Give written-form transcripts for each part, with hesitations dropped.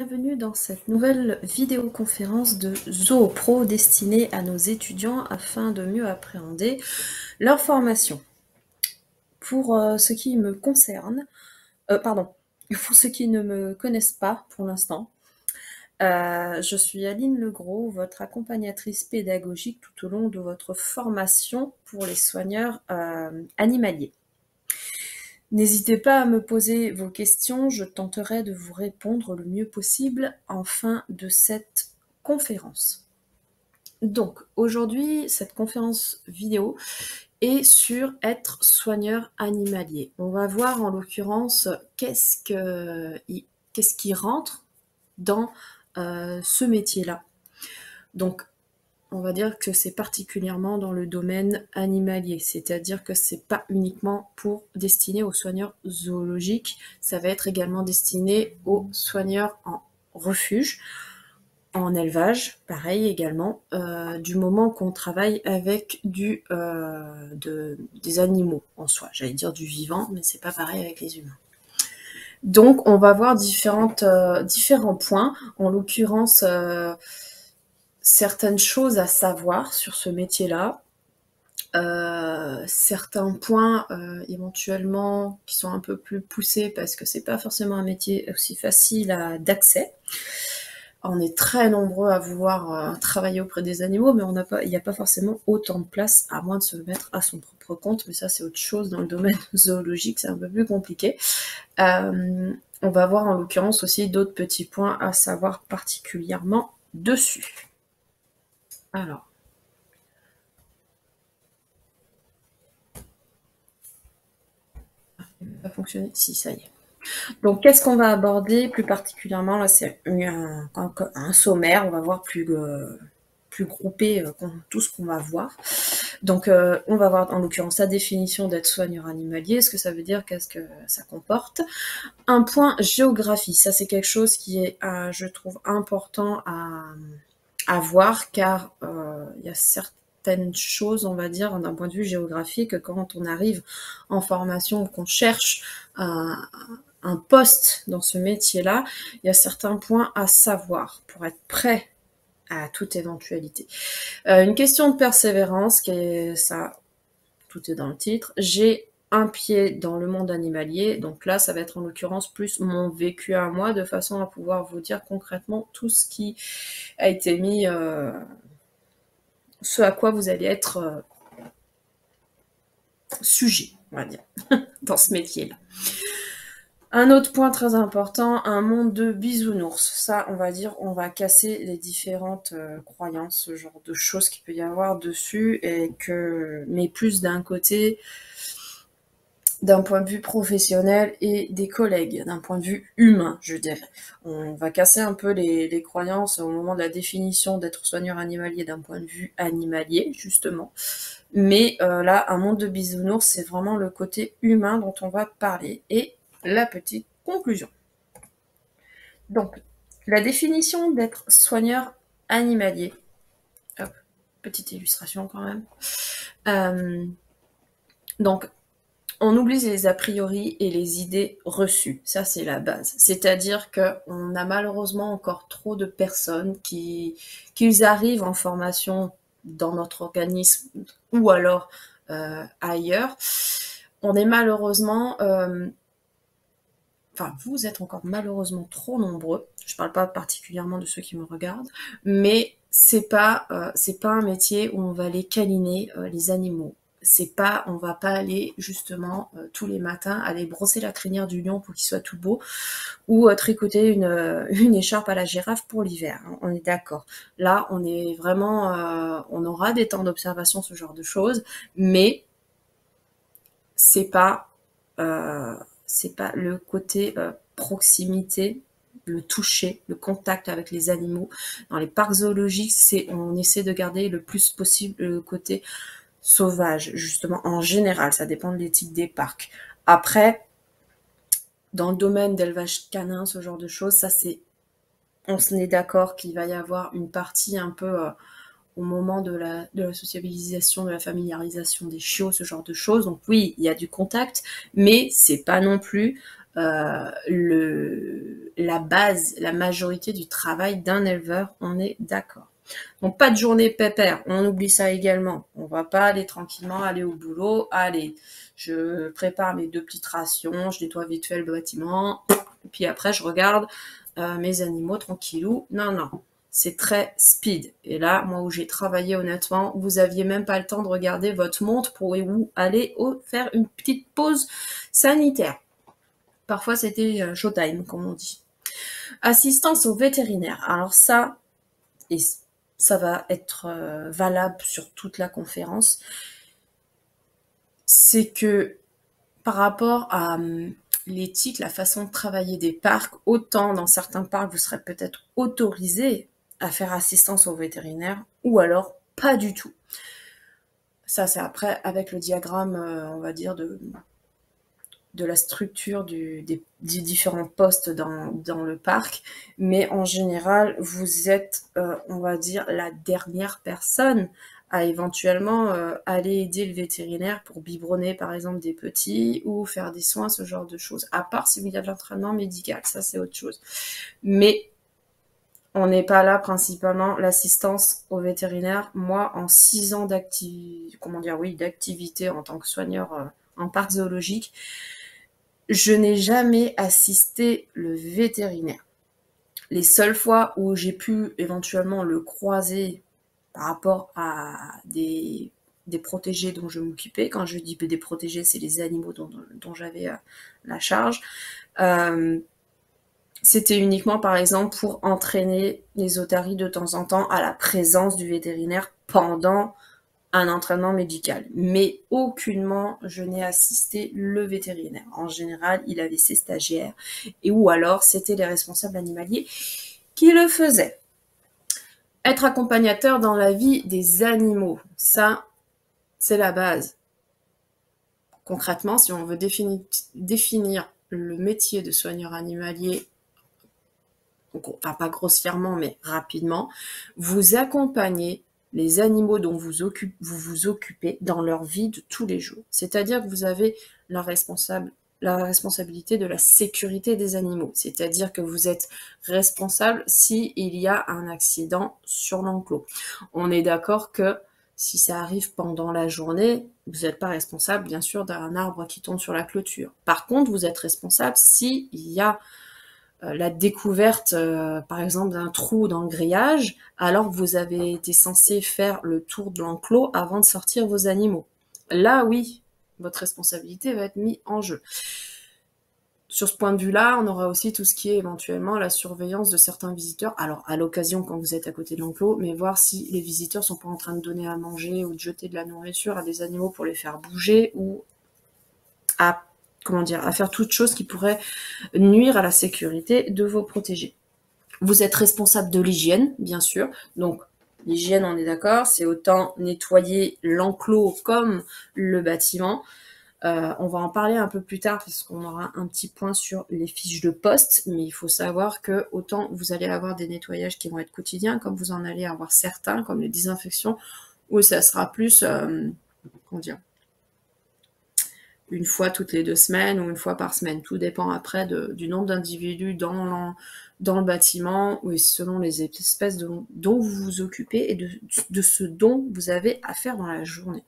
Bienvenue dans cette nouvelle vidéoconférence de ZooPro destinée à nos étudiants afin de mieux appréhender leur formation. Pour ce qui me concerne, pour ceux qui ne me connaissent pas pour l'instant, je suis Aline Legros, votre accompagnatrice pédagogique tout au long de votre formation pour les soigneurs animaliers. N'hésitez pas à me poser vos questions, je tenterai de vous répondre le mieux possible en fin de cette conférence. Donc, aujourd'hui, cette conférence vidéo est sur être soigneur animalier. On va voir en l'occurrence qu'est-ce qui rentre dans ce métier-là. Donc, on va dire que c'est particulièrement dans le domaine animalier, c'est-à-dire que c'est pas uniquement destiné aux soigneurs zoologiques, ça va être également destiné aux soigneurs en refuge, en élevage, pareil également, du moment qu'on travaille avec des animaux en soi. J'allais dire du vivant, mais c'est pas pareil avec les humains. Donc, on va voir différents points, en l'occurrence certaines choses à savoir sur ce métier-là, certains points éventuellement qui sont un peu plus poussés parce que c'est pas forcément un métier aussi facile d'accès. On est très nombreux à vouloir travailler auprès des animaux, mais il n'y a pas forcément autant de place, à moins de se mettre à son propre compte, mais ça c'est autre chose dans le domaine zoologique, c'est un peu plus compliqué. On va voir en l'occurrence aussi d'autres petits points à savoir particulièrement dessus. Alors, il va pas fonctionner? Si, ça y est. Donc, qu'est-ce qu'on va aborder plus particulièrement? Là, c'est un sommaire, on va voir plus groupé tout ce qu'on va voir. Donc, on va voir en l'occurrence la définition d'être soigneur animalier, ce que ça veut dire, qu'est-ce que ça comporte. Un point géographie, ça c'est quelque chose qui est, je trouve, important à voir, car il y a certaines choses, on va dire, d'un point de vue géographique, quand on arrive en formation, qu'on cherche un poste dans ce métier-là, il y a certains points à savoir pour être prêt à toute éventualité. Une question de persévérance, qui est ça, tout est dans le titre. J'ai un pied dans le monde animalier, donc là, ça va être en l'occurrence plus mon vécu à moi, de façon à pouvoir vous dire concrètement tout ce qui a été mis, ce à quoi vous allez être sujet, on va dire, dans ce métier-là. Un autre point très important, un monde de bisounours. Ça, on va dire, on va casser les différentes croyances, ce genre de choses qu'il peut y avoir dessus, mais plus d'un côté, d'un point de vue professionnel et des collègues, d'un point de vue humain, je dirais. On va casser un peu les croyances au moment de la définition d'être soigneur animalier d'un point de vue animalier, justement. Mais là, un monde de bisounours, c'est vraiment le côté humain dont on va parler. Et la petite conclusion. Donc, la définition d'être soigneur animalier. Hop, petite illustration quand même. Donc, on oublie les a priori et les idées reçues. Ça, c'est la base. C'est-à-dire qu'on a malheureusement encore trop de personnes qui arrivent en formation dans notre organisme ou alors ailleurs. On est malheureusement... vous êtes encore malheureusement trop nombreux. Je parle pas particulièrement de ceux qui me regardent, mais c'est pas un métier où on va aller câliner les animaux. On va pas aller justement tous les matins aller brosser la crinière du lion pour qu'il soit tout beau, ou tricoter une écharpe à la girafe pour l'hiver. Hein, on est d'accord. Là, on est vraiment, on aura des temps d'observation, ce genre de choses, mais c'est pas le côté proximité, le toucher, le contact avec les animaux. Dans les parcs zoologiques, on essaie de garder le plus possible le côté sauvage, justement, en général. Ça dépend de l'éthique des parcs. Après, dans le domaine d'élevage canin, ce genre de choses, on se est d'accord qu'il va y avoir une partie un peu... au moment de la sociabilisation, de la familiarisation des chiots, ce genre de choses. Donc oui, il y a du contact, mais c'est pas non plus la base, la majorité du travail d'un éleveur, on est d'accord. Donc pas de journée pépère, on oublie ça également. On va pas aller tranquillement, aller au boulot, allez, je prépare mes 2 petites rations, je nettoie vite fait le bâtiment, et puis après je regarde mes animaux tranquillou. Non, non, c'est très speed. Et là, moi où j'ai travaillé honnêtement, vous aviez même pas le temps de regarder votre montre pour aller faire une petite pause sanitaire. Parfois c'était showtime, comme on dit. Assistance au vétérinaire. Alors ça, et ça va être valable sur toute la conférence, c'est que par rapport à l'éthique, la façon de travailler des parcs, autant dans certains parcs, vous serez peut-être autorisé à faire assistance aux vétérinaires, ou alors pas du tout. Ça, c'est après, avec le diagramme, on va dire, de la structure des différents postes dans le parc, mais en général, vous êtes, on va dire, la dernière personne à éventuellement aller aider le vétérinaire pour biberonner par exemple des petits ou faire des soins, ce genre de choses. À part si il y a de l'entraînement médical, ça c'est autre chose. Mais on n'est pas là principalement l'assistance au vétérinaire. Moi, en 6 ans d'activité en tant que soigneur en parc zoologique, je n'ai jamais assisté le vétérinaire. Les seules fois où j'ai pu éventuellement le croiser par rapport à des protégés dont je m'occupais, quand je dis des protégés, c'est les animaux dont j'avais la charge, c'était uniquement par exemple pour entraîner les otaries de temps en temps à la présence du vétérinaire pendant un entraînement médical. Mais aucunement, je n'ai assisté le vétérinaire. En général, il avait ses stagiaires, ou alors c'était les responsables animaliers qui le faisaient. Être accompagnateur dans la vie des animaux, ça, c'est la base. Concrètement, si on veut définir le métier de soigneur animalier, enfin pas grossièrement, mais rapidement, vous accompagnez les animaux dont vous vous occupez dans leur vie de tous les jours. C'est-à-dire que vous avez la responsabilité de la sécurité des animaux. C'est-à-dire que vous êtes responsable s'il y a un accident sur l'enclos. On est d'accord que si ça arrive pendant la journée, vous n'êtes pas responsable, bien sûr, d'un arbre qui tombe sur la clôture. Par contre, vous êtes responsable s'il y a la découverte, par exemple, d'un trou dans le grillage, alors que vous avez été censé faire le tour de l'enclos avant de sortir vos animaux. Là, oui, votre responsabilité va être mise en jeu. Sur ce point de vue-là, on aura aussi tout ce qui est éventuellement la surveillance de certains visiteurs. Alors, à l'occasion, quand vous êtes à côté de l'enclos, mais voir si les visiteurs sont pas en train de donner à manger ou de jeter de la nourriture à des animaux pour les faire bouger ou à faire toute chose qui pourrait nuire à la sécurité de vos protégés. Vous êtes responsable de l'hygiène, bien sûr. Donc, l'hygiène, on est d'accord, c'est autant nettoyer l'enclos comme le bâtiment. On va en parler un peu plus tard parce qu'on aura un petit point sur les fiches de poste, mais il faut savoir que autant vous allez avoir des nettoyages qui vont être quotidiens, comme vous en allez avoir certains, comme les désinfections, où ça sera plus, une fois toutes les 2 semaines ou une fois par semaine. Tout dépend après du nombre d'individus dans le bâtiment et selon les espèces dont vous vous occupez et de ce dont vous avez à faire dans la journée.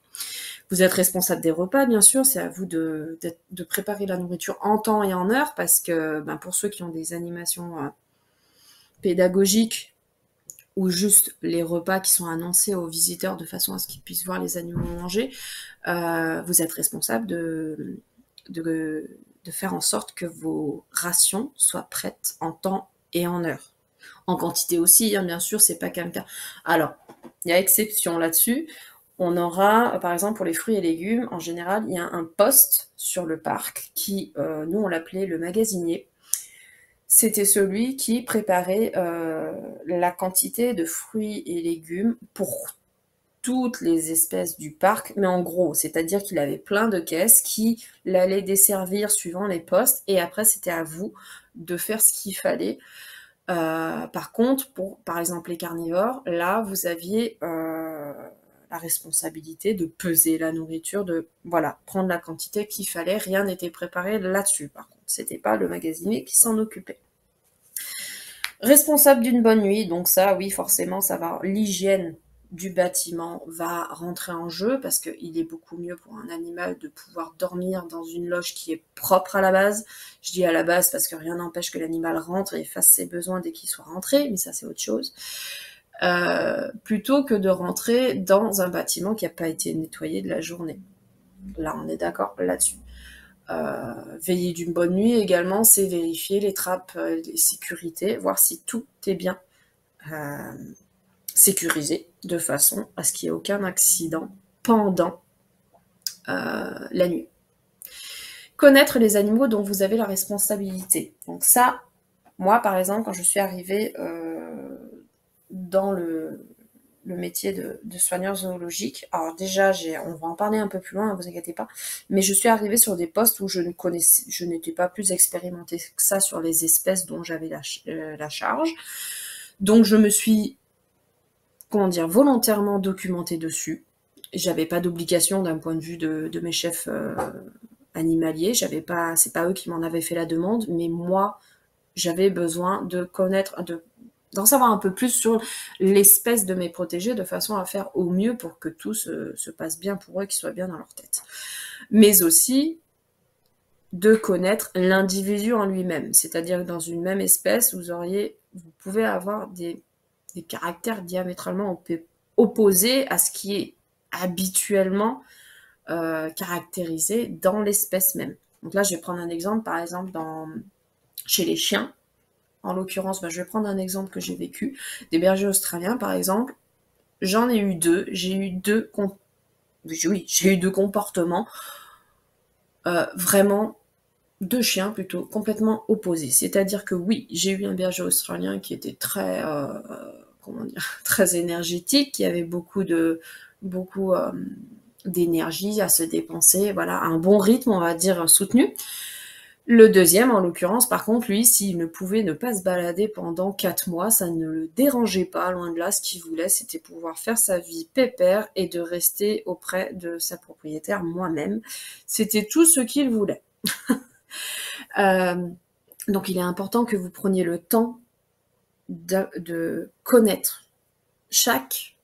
Vous êtes responsable des repas, bien sûr, c'est à vous de préparer la nourriture en temps et en heure parce que pour ceux qui ont des animations pédagogiques ou juste les repas qui sont annoncés aux visiteurs de façon à ce qu'ils puissent voir les animaux manger, vous êtes responsable de faire en sorte que vos rations soient prêtes en temps et en heure. En quantité aussi, hein, bien sûr, c'est pas quelqu'un. Alors, il y a exception là-dessus. On aura, par exemple, pour les fruits et légumes, en général, il y a un poste sur le parc qui, nous, on l'appelait le magasinier. C'était celui qui préparait la quantité de fruits et légumes pour toutes les espèces du parc, mais en gros, c'est-à-dire qu'il avait plein de caisses qui l'allaient desservir suivant les postes, et après c'était à vous de faire ce qu'il fallait. Par contre, pour par exemple les carnivores, là vous aviez la responsabilité de peser la nourriture, de prendre la quantité qu'il fallait, rien n'était préparé là-dessus par contre. C'était pas le magasinier qui s'en occupait. Responsable d'une bonne nuit, donc ça, oui, forcément, ça va. L'hygiène du bâtiment va rentrer en jeu parce qu'il est beaucoup mieux pour un animal de pouvoir dormir dans une loge qui est propre à la base. Je dis à la base parce que rien n'empêche que l'animal rentre et fasse ses besoins dès qu'il soit rentré, mais ça c'est autre chose. Plutôt que de rentrer dans un bâtiment qui n'a pas été nettoyé de la journée. Là, on est d'accord là-dessus. Veiller d'une bonne nuit également, c'est vérifier les trappes, les sécurités, voir si tout est bien sécurisé de façon à ce qu'il n'y ait aucun accident pendant la nuit. Connaître les animaux dont vous avez la responsabilité. Donc ça, moi par exemple, quand je suis arrivée dans le métier de soigneur zoologique. Alors déjà, on va en parler un peu plus loin, ne vous inquiétez pas, mais je suis arrivée sur des postes où je n'étais pas plus expérimentée que ça sur les espèces dont j'avais la charge. Donc je me suis, volontairement documentée dessus. J'avais pas d'obligation d'un point de vue de mes chefs animaliers. C'est pas eux qui m'en avaient fait la demande, mais moi, j'avais besoin de connaître, d'en savoir un peu plus sur l'espèce de mes protégés, de façon à faire au mieux pour que tout se passe bien pour eux, qu'ils soient bien dans leur tête. Mais aussi de connaître l'individu en lui-même. C'est-à-dire que dans une même espèce, vous pouvez avoir des caractères diamétralement opposés à ce qui est habituellement caractérisé dans l'espèce même. Donc là, je vais prendre un exemple, par exemple, chez les chiens. En l'occurrence, je vais prendre un exemple que j'ai vécu. Des bergers australiens, par exemple, j'en ai eu deux. J'ai eu deux comportements vraiment, deux chiens plutôt, complètement opposés. C'est-à-dire que oui, j'ai eu un berger australien qui était très, très énergétique, qui avait beaucoup d'énergie à se dépenser, voilà, un bon rythme, on va dire, soutenu. Le deuxième, en l'occurrence, par contre, lui, s'il ne pouvait ne pas se balader pendant 4 mois, ça ne le dérangeait pas, loin de là. Ce qu'il voulait, c'était pouvoir faire sa vie pépère et de rester auprès de sa propriétaire moi-même. C'était tout ce qu'il voulait. Donc, il est important que vous preniez le temps de connaître chaque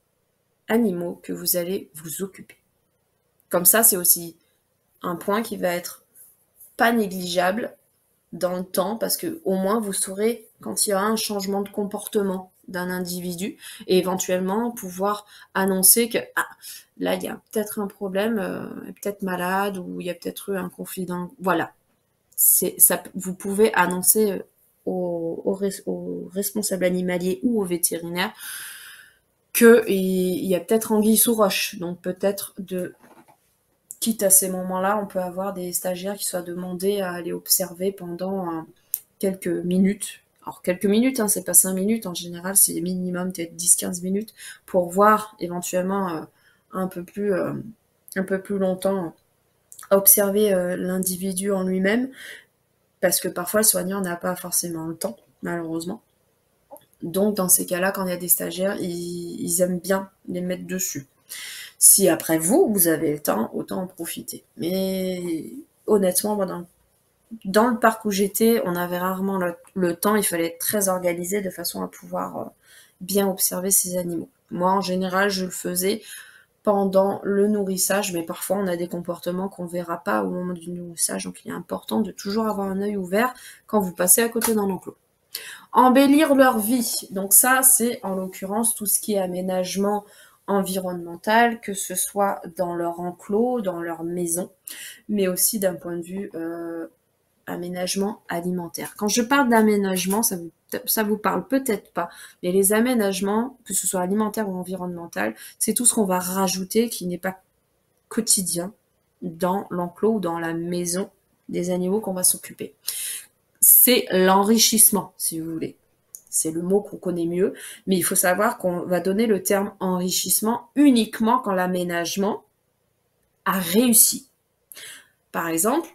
animal que vous allez vous occuper. Comme ça, c'est aussi un point qui va être pas négligeable dans le temps, parce que au moins vous saurez quand il y aura un changement de comportement d'un individu et éventuellement pouvoir annoncer que là il y a peut-être un problème, il est peut-être malade ou il y a peut-être eu un conflit voilà. Vous pouvez annoncer au responsable animalier ou au vétérinaire qu'il y a peut-être anguille sous roche, donc peut-être quitte à ces moments-là, on peut avoir des stagiaires qui soient demandés à aller observer pendant quelques minutes. Alors, quelques minutes, c'est pas 5 minutes. En général, c'est minimum peut-être 10-15 minutes pour voir éventuellement un peu plus longtemps observer l'individu en lui-même. Parce que parfois, le soignant n'a pas forcément le temps, malheureusement. Donc, dans ces cas-là, quand il y a des stagiaires, ils aiment bien les mettre dessus. Si après vous avez le temps, autant en profiter. Mais honnêtement, moi, dans le parc où j'étais, on avait rarement le temps. Il fallait être très organisé de façon à pouvoir bien observer ces animaux. Moi, en général, je le faisais pendant le nourrissage, mais parfois on a des comportements qu'on ne verra pas au moment du nourrissage. Donc il est important de toujours avoir un œil ouvert quand vous passez à côté d'un enclos. Embellir leur vie. Donc ça, c'est en l'occurrence tout ce qui est aménagement environnemental, que ce soit dans leur enclos, dans leur maison, mais aussi d'un point de vue aménagement alimentaire. Quand je parle d'aménagement, ça vous parle peut-être pas, mais les aménagements, que ce soit alimentaire ou environnemental, c'est tout ce qu'on va rajouter qui n'est pas quotidien dans l'enclos ou dans la maison des animaux qu'on va s'occuper. C'est l'enrichissement, si vous voulez. C'est le mot qu'on connaît mieux, mais il faut savoir qu'on va donner le terme enrichissement uniquement quand l'aménagement a réussi. Par exemple,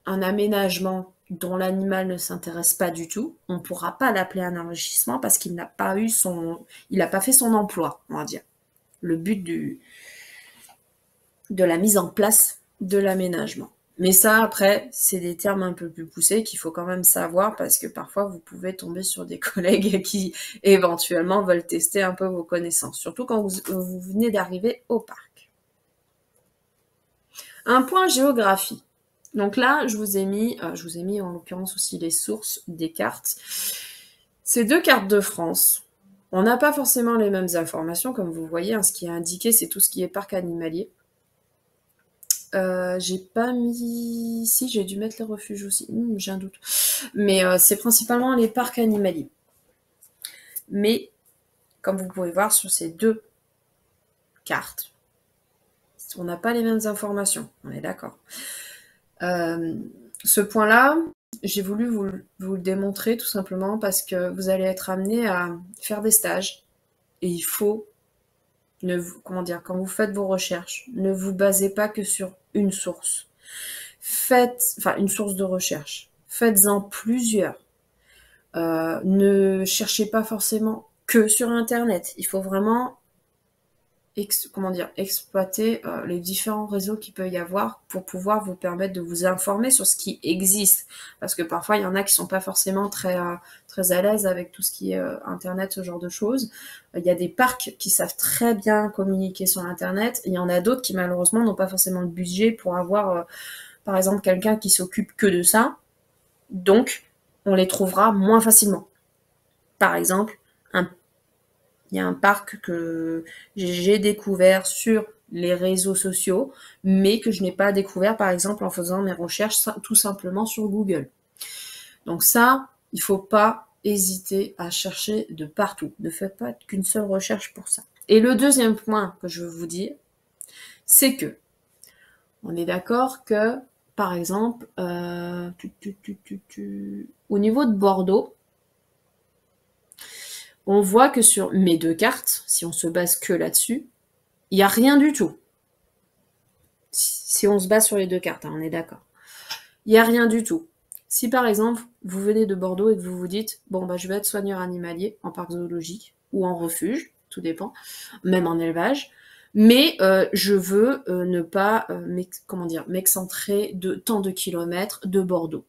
un aménagement dont l'animal ne s'intéresse pas du tout, on ne pourra pas l'appeler un enrichissement parce qu'il n'a pas fait son emploi, on va dire. Le but de la mise en place de l'aménagement. Mais ça, après, c'est des termes un peu plus poussés qu'il faut quand même savoir parce que parfois vous pouvez tomber sur des collègues qui éventuellement veulent tester un peu vos connaissances, surtout quand vous venez d'arriver au parc. Un point géographie. Donc là, je vous ai mis en l'occurrence aussi les sources des cartes. Ces deux cartes de France, on n'a pas forcément les mêmes informations, comme vous voyez, hein, ce qui est indiqué, c'est tout ce qui est parc animalier. J'ai pas mis... Si, j'ai dû mettre les refuges aussi. J'ai un doute. Mais c'est principalement les parcs animaliers. Mais, comme vous pouvez voir sur ces deux cartes, on n'a pas les mêmes informations. On est d'accord. Ce point-là, j'ai voulu vous le démontrer tout simplement parce que vous allez être amené à faire des stages. Et il faut... quand vous faites vos recherches, ne vous basez pas que sur une source. Une source de recherche. Faites-en plusieurs. Ne cherchez pas forcément que sur Internet. Il faut vraiment exploiter les différents réseaux qu'il peut y avoir pour pouvoir vous permettre de vous informer sur ce qui existe. Parce que parfois, il y en a qui sont pas forcément très à l'aise avec tout ce qui est Internet, ce genre de choses. Il y a des parcs qui savent très bien communiquer sur Internet. Il y en a d'autres qui, malheureusement, n'ont pas forcément le budget pour avoir, par exemple, quelqu'un qui s'occupe que de ça. Donc, on les trouvera moins facilement. Par exemple, il y a un parc que j'ai découvert sur les réseaux sociaux, mais que je n'ai pas découvert, par exemple, en faisant mes recherches tout simplement sur Google. Donc ça, il ne faut pas hésiter à chercher de partout. Ne faites pas qu'une seule recherche pour ça. Et le deuxième point que je veux vous dire, c'est que on est d'accord que, par exemple, au niveau de Bordeaux, on voit que sur mes deux cartes, si on se base que là-dessus, il n'y a rien du tout. Si on se base sur les deux cartes, hein, on est d'accord. Il n'y a rien du tout. Si par exemple, vous venez de Bordeaux et que vous vous dites, bon, je vais être soigneur animalier en parc zoologique ou en refuge, tout dépend, même en élevage, mais je veux ne pas m'excentrer de tant de kilomètres de Bordeaux.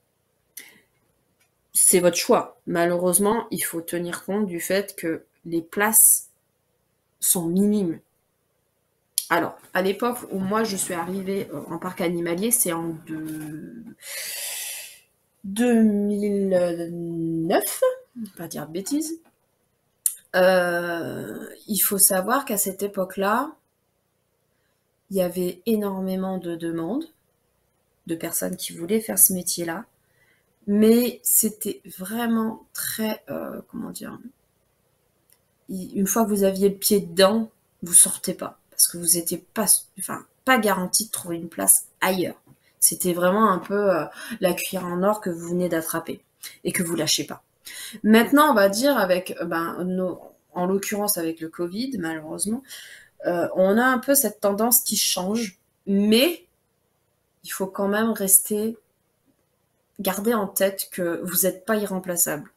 C'est votre choix. Malheureusement, il faut tenir compte du fait que les places sont minimes. Alors, à l'époque où moi je suis arrivée en parc animalier, c'est en 2009, pas dire de bêtises. Il faut savoir qu'à cette époque-là, il y avait énormément de demandes de personnes qui voulaient faire ce métier-là, mais c'était vraiment très, une fois que vous aviez le pied dedans, vous sortez pas, parce que vous n'étiez pas garanti de trouver une place ailleurs. C'était vraiment un peu la cuillère en or que vous venez d'attraper et que vous lâchez pas. Maintenant, on va dire avec, en l'occurrence avec le Covid, malheureusement, on a un peu cette tendance qui change, mais il faut quand même garder en tête que vous n'êtes pas irremplaçable.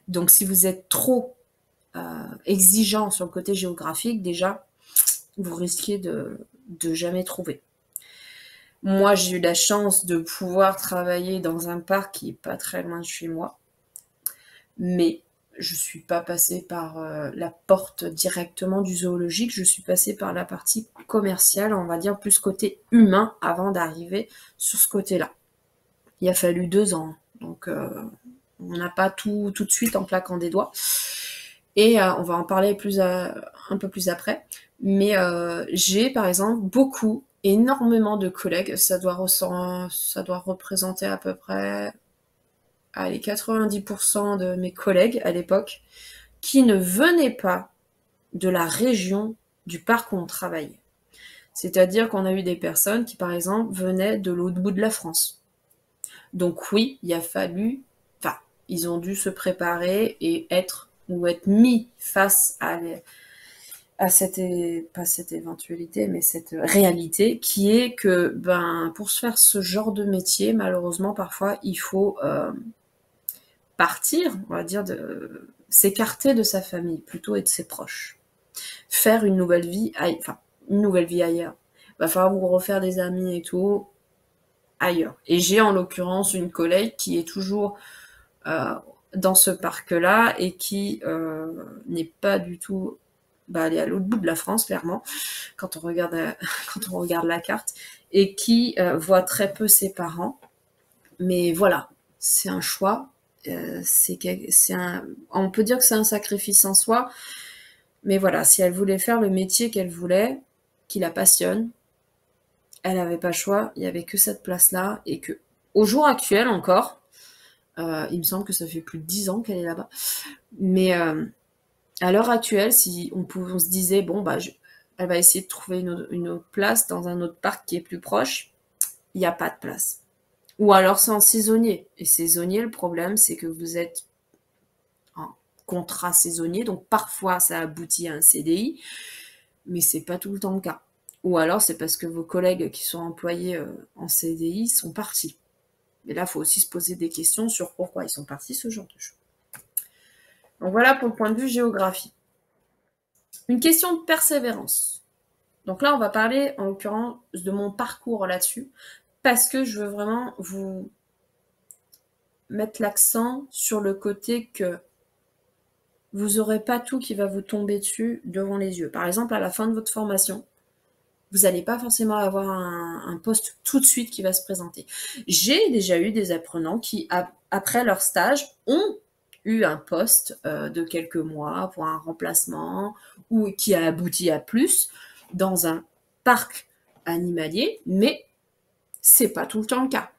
Donc, si vous êtes trop exigeant sur le côté géographique, déjà, vous risquez de jamais trouver. Moi, j'ai eu la chance de pouvoir travailler dans un parc qui est pas très loin de chez moi, mais je suis pas passée par la porte directement du zoologique, je suis passée par la partie commerciale, on va dire plus côté humain, avant d'arriver sur ce côté-là. Il a fallu 2 ans, donc on n'a pas tout de suite en claquant des doigts. Et on va en parler un peu plus après. Mais j'ai par exemple énormément de collègues, ça doit représenter à peu près 90% de mes collègues à l'époque, qui ne venaient pas de la région du parc où on travaillait. C'est-à-dire qu'on a eu des personnes qui, par exemple, venaient de l'autre bout de la France. Donc oui, ils ont dû se préparer et être mis face à cette éventualité, mais cette réalité qui est que, pour se faire ce genre de métier, malheureusement, parfois, il faut partir, on va dire, s'écarter de sa famille, plutôt, et de ses proches. Faire une nouvelle vie ailleurs. Va falloir vous refaire des amis et tout. ailleurs. Et j'ai en l'occurrence une collègue qui est toujours dans ce parc-là et qui n'est pas du tout... Bah, elle est à l'autre bout de la France, clairement, quand on regarde, quand on regarde la carte, et qui voit très peu ses parents. Mais voilà, c'est un choix. On peut dire que c'est un sacrifice en soi, mais voilà, si elle voulait faire le métier qu'elle voulait, qui la passionne, elle n'avait pas le choix, il n'y avait que cette place-là, et que, au jour actuel encore, il me semble que ça fait plus de 10 ans qu'elle est là-bas, mais à l'heure actuelle, si on se disait, bon, bah, elle va essayer de trouver une autre place dans un autre parc qui est plus proche, il n'y a pas de place. Ou alors c'est en saisonnier. Et saisonnier, le problème, c'est que vous êtes en contrat saisonnier, donc parfois ça aboutit à un CDI, mais c'est pas tout le temps le cas. Ou alors c'est parce que vos collègues qui sont employés en CDI sont partis. Mais là, il faut aussi se poser des questions sur pourquoi ils sont partis, ce genre de choses. Donc voilà pour le point de vue géographie. Une question de persévérance. Donc là, on va parler en l'occurrence de mon parcours là-dessus, parce que je veux vraiment vous mettre l'accent sur le côté que vous n'aurez pas tout qui va vous tomber dessus devant les yeux. Par exemple, à la fin de votre formation, vous n'allez pas forcément avoir un poste tout de suite qui va se présenter. J'ai déjà eu des apprenants qui, après leur stage, ont eu un poste de quelques mois pour un remplacement ou qui a abouti à plus dans un parc animalier, mais c'est pas tout le temps le cas.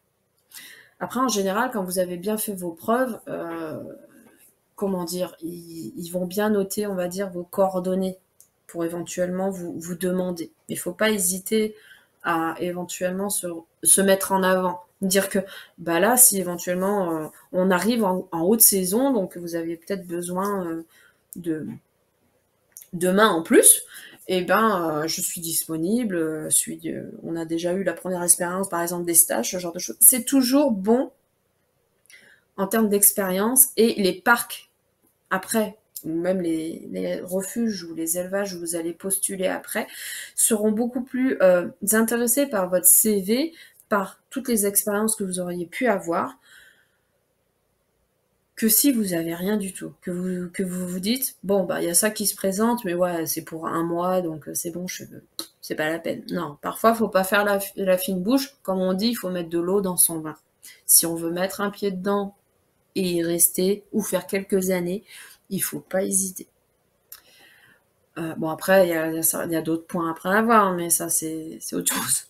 Après, en général, quand vous avez bien fait vos preuves, comment dire, ils vont bien noter, on va dire, vos coordonnées pour éventuellement vous demander. Il ne faut pas hésiter à éventuellement se mettre en avant. Dire que bah là, si éventuellement on arrive en haute saison, donc vous avez peut-être besoin de mains en plus, et ben je suis disponible, on a déjà eu la première expérience, par exemple des stages, ce genre de choses. C'est toujours bon en termes d'expérience, et les parcs après, ou même les refuges ou les élevages où vous allez postuler après, seront beaucoup plus intéressés par votre CV, par toutes les expériences que vous auriez pu avoir, que si vous avez rien du tout, que vous vous dites, bon, bah, il y a ça qui se présente, mais ouais, c'est pour un mois, donc c'est bon, c'est pas la peine. Non, parfois, faut pas faire la fine bouche. Comme on dit, il faut mettre de l'eau dans son vin. Si on veut mettre un pied dedans et y rester, ou faire quelques années, il faut pas hésiter. Bon, après, il y a d'autres points après à voir, mais ça, c'est autre chose.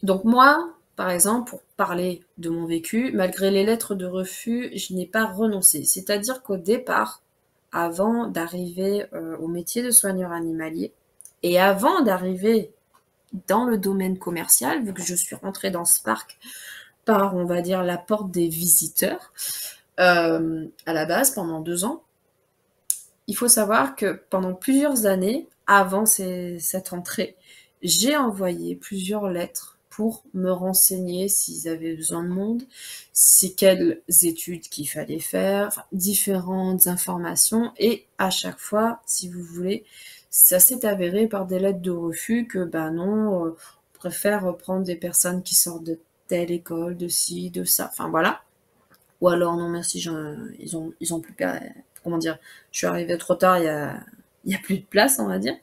Donc moi, par exemple, pour parler de mon vécu, malgré les lettres de refus, je n'ai pas renoncé. C'est-à-dire qu'au départ, avant d'arriver au métier de soigneur animalier, et avant d'arriver dans le domaine commercial, vu que je suis rentrée dans ce parc par, on va dire, la porte des visiteurs, à la base, pendant 2 ans, il faut savoir que pendant plusieurs années, avant cette entrée, j'ai envoyé plusieurs lettres pour me renseigner s'ils avaient besoin de monde, quelles études qu'il fallait faire, enfin, différentes informations. Et à chaque fois, si vous voulez, ça s'est avéré par des lettres de refus que, ben non, on préfère prendre des personnes qui sortent de telle école, de ci, de ça, enfin voilà. Ou alors, non merci, ils ont plus qu'à... Comment dire, je suis arrivée trop tard, il y a plus de place, on va dire.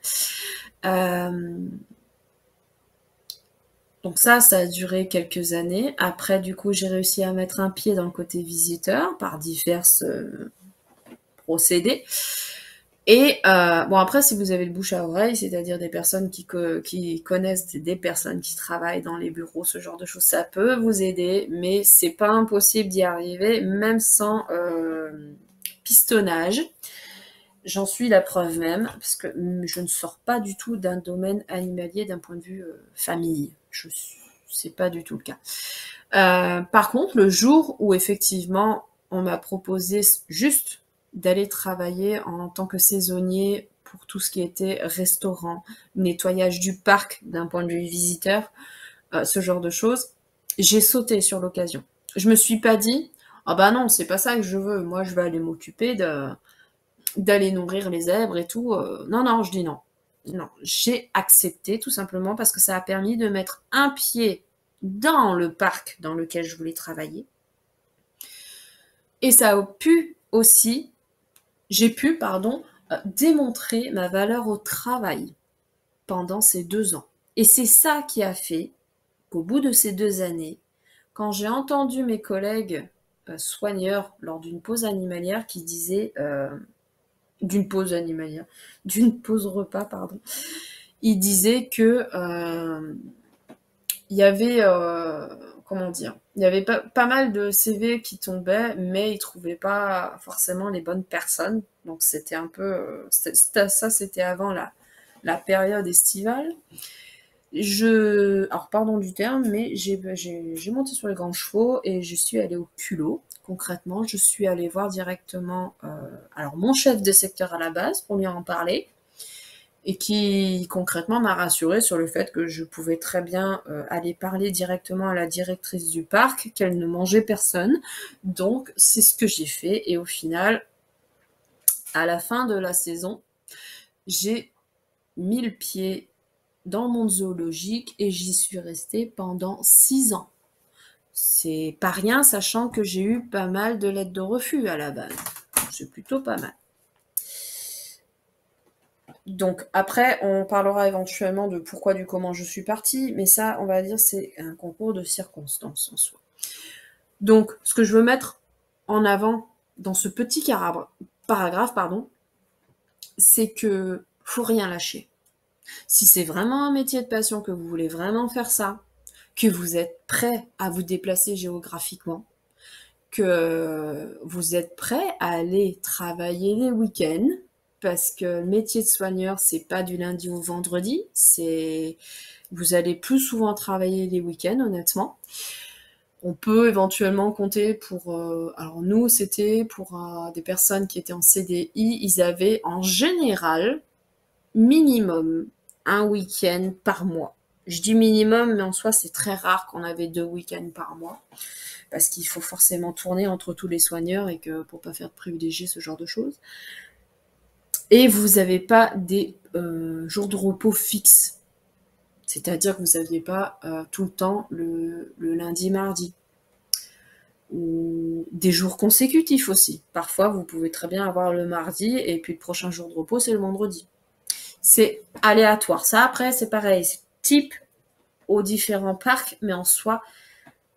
Donc ça a duré quelques années. Après, du coup, j'ai réussi à mettre un pied dans le côté visiteur par divers procédés. Et bon, après, si vous avez le bouche à oreille, c'est-à-dire des personnes qui connaissent des personnes qui travaillent dans les bureaux, ce genre de choses, ça peut vous aider, mais c'est pas impossible d'y arriver, même sans pistonnage. J'en suis la preuve même, parce que je ne sors pas du tout d'un domaine animalier d'un point de vue famille. C'est pas du tout le cas. Par contre, le jour où effectivement on m'a proposé juste d'aller travailler en tant que saisonnier pour tout ce qui était restaurant, nettoyage du parc d'un point de vue visiteur, ce genre de choses, j'ai sauté sur l'occasion. Je me suis pas dit, ah bah non, c'est pas ça que je veux, moi je vais aller m'occuper d'aller nourrir les zèbres et tout. Non, je dis non. non, j'ai accepté tout simplement parce que ça a permis de mettre un pied dans le parc dans lequel je voulais travailler. Et ça a pu aussi, j'ai pu, démontrer ma valeur au travail pendant ces 2 ans. Et c'est ça qui a fait qu'au bout de ces 2 années, quand j'ai entendu mes collègues soigneurs lors d'une pause animalière qui disaient d'une pause repas, pardon, ils disaient que il y avait il y avait pas mal de CV qui tombaient, mais ils trouvaient pas forcément les bonnes personnes. Donc c'était un peu ça, c'était avant la période estivale. Alors pardon du terme, mais j'ai monté sur les grands chevaux et je suis allée au culot. Concrètement, je suis allée voir directement alors mon chef de secteur à la base pour lui en parler et qui concrètement m'a rassurée sur le fait que je pouvais très bien aller parler directement à la directrice du parc, qu'elle ne mangeait personne. Donc c'est ce que j'ai fait et au final, à la fin de la saison, j'ai mis le pied dans le monde zoologique et j'y suis restée pendant 6 ans. C'est pas rien, sachant que j'ai eu pas mal de lettres de refus à la base. C'est plutôt pas mal. Donc après, on parlera éventuellement de pourquoi, du comment je suis partie, mais ça, on va dire, c'est un concours de circonstances en soi. Donc, ce que je veux mettre en avant dans ce petit paragraphe, c'est que faut rien lâcher. Si c'est vraiment un métier de passion, que vous voulez vraiment faire ça, que vous êtes prêt à vous déplacer géographiquement, que vous êtes prêt à aller travailler les week-ends, parce que le métier de soigneur, c'est pas du lundi au vendredi, vous allez plus souvent travailler les week-ends, honnêtement. On peut éventuellement compter pour... alors nous, c'était pour des personnes qui étaient en CDI, ils avaient en général minimum un week-end par mois. Je dis minimum, mais en soi, c'est très rare qu'on avait 2 week-ends par mois. Parce qu'il faut forcément tourner entre tous les soigneurs et que pour pas faire privilégier ce genre de choses. Et vous n'avez pas des jours de repos fixes. C'est-à-dire que vous n'aviez pas tout le temps le lundi, mardi. Ou des jours consécutifs aussi. Parfois, vous pouvez très bien avoir le mardi et puis le prochain jour de repos, c'est le vendredi. C'est aléatoire. Ça, après, c'est pareil. C'est type aux différents parcs, mais en soi,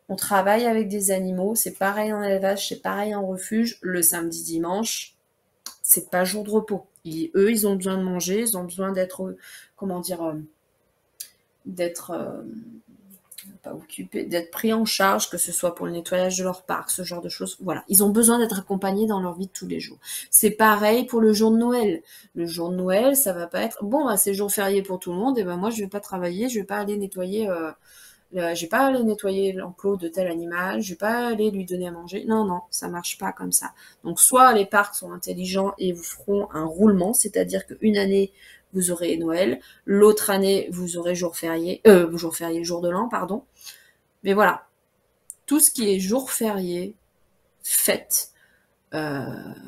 on travaille avec des animaux. C'est pareil en élevage, c'est pareil en refuge. Le samedi, dimanche, c'est pas jour de repos. Eux, ils ont besoin de manger, ils ont besoin d'être, pas occupés, d'être pris en charge, que ce soit pour le nettoyage de leur parc, ce genre de choses. Voilà, ils ont besoin d'être accompagnés dans leur vie de tous les jours. C'est pareil pour le jour de Noël. Le jour de Noël, ça va pas être bon, c'est jour férié pour tout le monde. Et ben moi, je vais pas travailler, je vais pas aller nettoyer. Je vais pas aller nettoyer l'enclos de tel animal, je vais pas aller lui donner à manger. Non, non, ça marche pas comme ça. Donc soit les parcs sont intelligents et vous feront un roulement, c'est-à-dire qu'une année vous aurez Noël, l'autre année vous aurez jour férié, jour de l'an, pardon. Mais voilà, tout ce qui est jour férié, fête,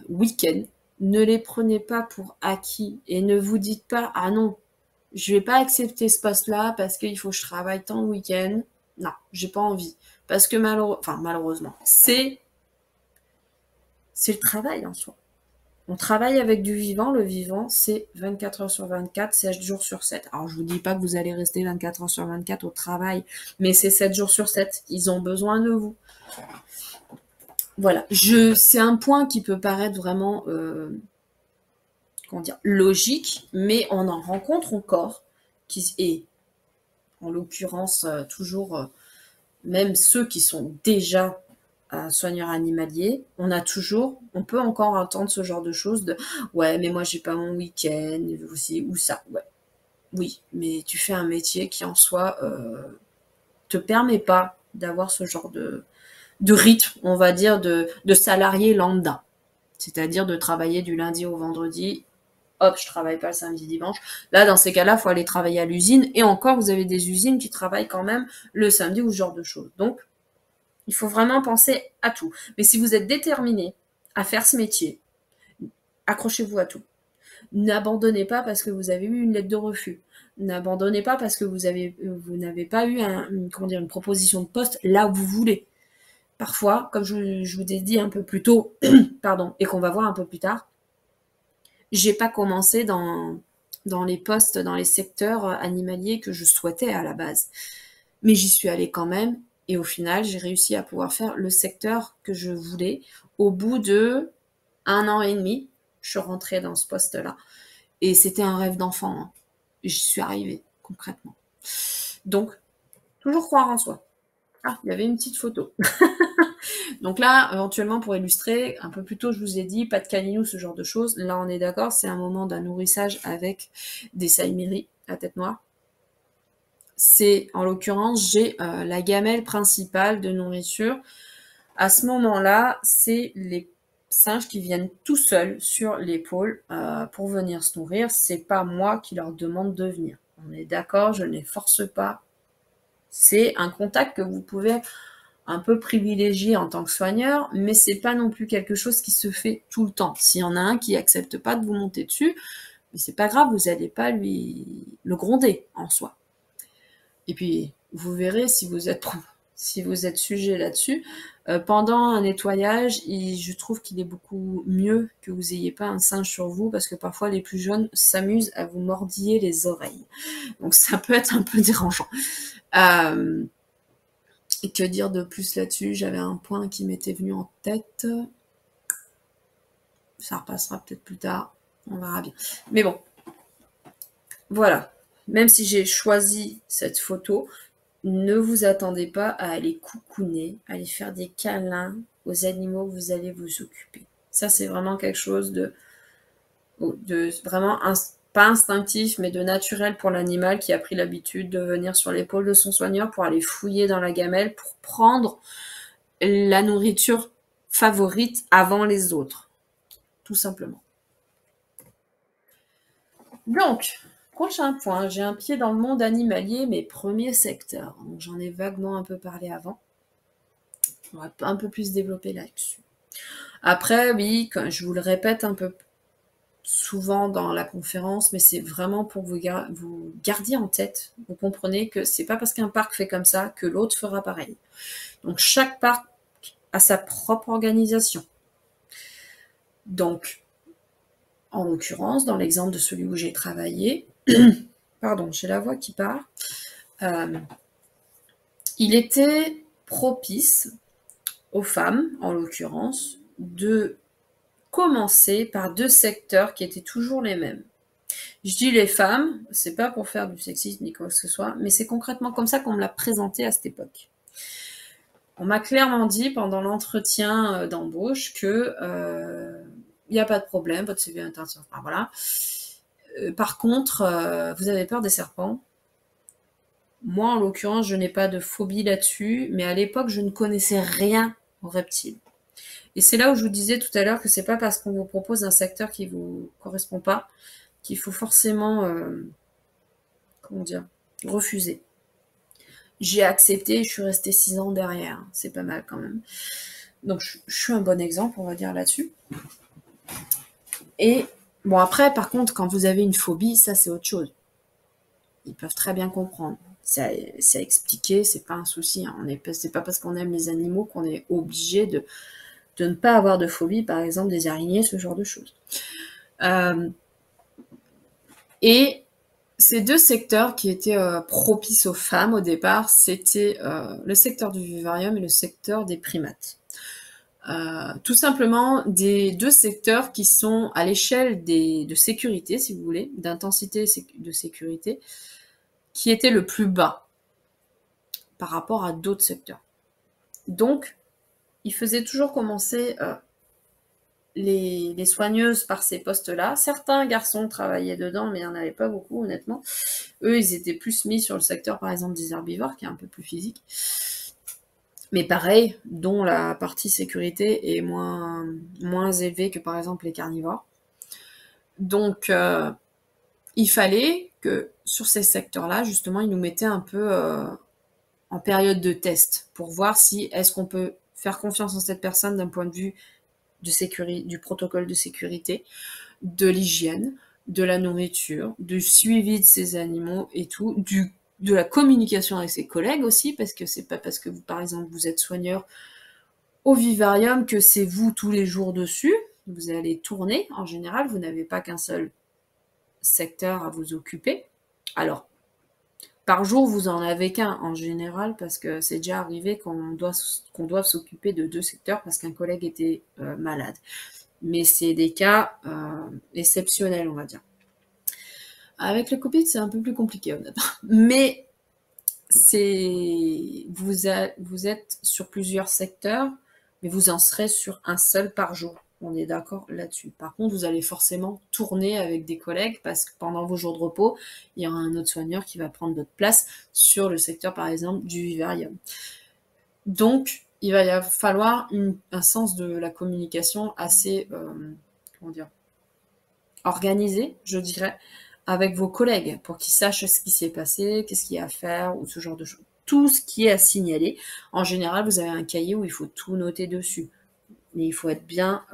week-end, ne les prenez pas pour acquis et ne vous dites pas ah non, je vais pas accepter ce poste-là parce qu'il faut que je travaille tant le week-end. Non, j'ai pas envie. Parce que malheureusement, c'est le travail en soi. On travaille avec du vivant. Le vivant, c'est 24 heures sur 24, 7 jours sur 7. Alors, je vous dis pas que vous allez rester 24 heures sur 24 au travail, mais c'est 7 jours sur 7. Ils ont besoin de vous. Voilà. C'est un point qui peut paraître vraiment... logique, mais on en rencontre encore et en l'occurrence toujours même ceux qui sont déjà soigneurs animaliers, on peut encore entendre ce genre de choses de ouais mais moi j'ai pas mon week-end aussi ou ça, ouais. Oui, mais tu fais un métier qui en soi te permet pas d'avoir ce genre de rythme, on va dire de salarié lambda, c'est-à-dire de travailler du lundi au vendredi. Hop, je travaille pas le samedi, dimanche. Là, dans ces cas-là, il faut aller travailler à l'usine. Et encore, vous avez des usines qui travaillent quand même le samedi ou ce genre de choses. Donc, il faut vraiment penser à tout. Mais si vous êtes déterminé à faire ce métier, accrochez-vous à tout. N'abandonnez pas parce que vous avez eu une lettre de refus. N'abandonnez pas parce que vous n'avez pas eu une proposition de poste là où vous voulez. Parfois, comme je vous ai dit un peu plus tôt, pardon, et qu'on va voir un peu plus tard, j'ai pas commencé dans les postes, dans les secteurs animaliers que je souhaitais à la base. Mais j'y suis allée quand même, et au final, j'ai réussi à pouvoir faire le secteur que je voulais. Au bout de 1 an et demi, je suis rentrée dans ce poste-là. Et c'était un rêve d'enfant. Hein. J'y suis arrivée, concrètement. Donc, toujours croire en soi. Ah, il y avait une petite photo. Donc là, éventuellement, pour illustrer, un peu plus tôt, je vous ai dit, pas de caninou, ce genre de choses. Là, on est d'accord, c'est un moment d'un nourrissage avec des saïmiris à tête noire. C'est, en l'occurrence, j'ai la gamelle principale de nourriture. À ce moment-là, c'est les singes qui viennent tout seuls sur l'épaule pour venir se nourrir. C'est pas moi qui leur demande de venir. On est d'accord, je ne les force pas. C'est un contact que vous pouvez un peu privilégié en tant que soigneur, mais c'est pas non plus quelque chose qui se fait tout le temps. S'il y en a un qui accepte pas de vous monter dessus, mais c'est pas grave, vous n'allez pas le gronder en soi. Et puis, vous verrez si vous êtes sujet là-dessus, pendant un nettoyage, je trouve qu'il est beaucoup mieux que vous ayez pas un singe sur vous, parce que parfois les plus jeunes s'amusent à vous mordiller les oreilles. Donc ça peut être un peu dérangeant. Et que dire de plus là-dessus? J'avais un point qui m'était venu en tête. Ça repassera peut-être plus tard. On verra bien. Mais bon. Voilà. Même si j'ai choisi cette photo, ne vous attendez pas à aller coucouner, à aller faire des câlins aux animaux que vous allez vous occuper. Ça, c'est vraiment quelque chose de vraiment pas instinctif, mais de naturel pour l'animal qui a pris l'habitude de venir sur l'épaule de son soigneur pour aller fouiller dans la gamelle, pour prendre la nourriture favorite avant les autres, tout simplement. Donc, prochain point, j'ai un pied dans le monde animalier, mes premiers secteurs. Donc, j'en ai vaguement un peu parlé avant. On va un peu plus développer là-dessus. Après, oui, je vous le répète un peu souvent dans la conférence, mais c'est vraiment pour que vous gardiez en tête, vous comprenez que c'est pas parce qu'un parc fait comme ça que l'autre fera pareil. Donc chaque parc a sa propre organisation. Donc, en l'occurrence, dans l'exemple de celui où j'ai travaillé, pardon, j'ai la voix qui part, il était propice aux femmes, en l'occurrence, de commencer par 2 secteurs qui étaient toujours les mêmes. Je dis les femmes, c'est pas pour faire du sexisme ni quoi que ce soit, mais c'est concrètement comme ça qu'on me l'a présenté à cette époque. On m'a clairement dit pendant l'entretien d'embauche que il n'y a pas de problème, votre CV est intéressant. Enfin, voilà. Par contre, vous avez peur des serpents. Moi, en l'occurrence, je n'ai pas de phobie là-dessus, mais à l'époque, je ne connaissais rien aux reptiles. Et c'est là où je vous disais tout à l'heure que c'est pas parce qu'on vous propose un secteur qui vous correspond pas qu'il faut forcément, refuser. J'ai accepté, je suis restée 6 ans derrière. C'est pas mal quand même. Donc je suis un bon exemple, on va dire, là-dessus. Et bon, après, par contre, quand vous avez une phobie, ça c'est autre chose. Ils peuvent très bien comprendre. C'est à expliquer, c'est pas un souci. Hein. C'est pas parce qu'on aime les animaux qu'on est obligé de ne pas avoir de phobie, par exemple des araignées, ce genre de choses. Et ces 2 secteurs qui étaient propices aux femmes au départ, c'était le secteur du vivarium et le secteur des primates. Tout simplement des 2 secteurs qui sont à l'échelle de sécurité, si vous voulez, d'intensité de sécurité, qui étaient le plus bas par rapport à d'autres secteurs. Donc, il faisait toujours commencer les soigneuses par ces postes-là. Certains garçons travaillaient dedans, mais il n'y en avait pas beaucoup, honnêtement. Eux, ils étaient plus mis sur le secteur, par exemple, des herbivores, qui est un peu plus physique. Mais pareil, dont la partie sécurité est moins élevée que, par exemple, les carnivores. Donc, il fallait que, sur ces secteurs-là, justement, ils nous mettaient un peu en période de test, pour voir si est-ce qu'on peut faire confiance en cette personne d'un point de vue du protocole de sécurité, de l'hygiène, de la nourriture, du suivi de ses animaux et tout, de la communication avec ses collègues aussi, parce que c'est pas parce que vous, par exemple, vous êtes soigneur au vivarium que c'est vous tous les jours dessus. Vous allez tourner. En général, vous n'avez pas qu'un seul secteur à vous occuper. Alors, par jour, vous en avez qu'un en général, parce que c'est déjà arrivé qu'on doive s'occuper de 2 secteurs parce qu'un collègue était malade. Mais c'est des cas exceptionnels, on va dire. Avec le Covid, c'est un peu plus compliqué, honnêtement. Mais vous êtes sur plusieurs secteurs, mais vous en serez sur un seul par jour. On est d'accord là-dessus. Par contre, vous allez forcément tourner avec des collègues parce que pendant vos jours de repos, il y aura un autre soigneur qui va prendre votre place sur le secteur, par exemple, du vivarium. Donc, il va y falloir un sens de la communication assez, comment dire, organisé, je dirais, avec vos collègues pour qu'ils sachent ce qui s'est passé, qu'est-ce qu'il y a à faire ou ce genre de choses. Tout ce qui est à signaler. En général, vous avez un cahier où il faut tout noter dessus. Mais il faut être bien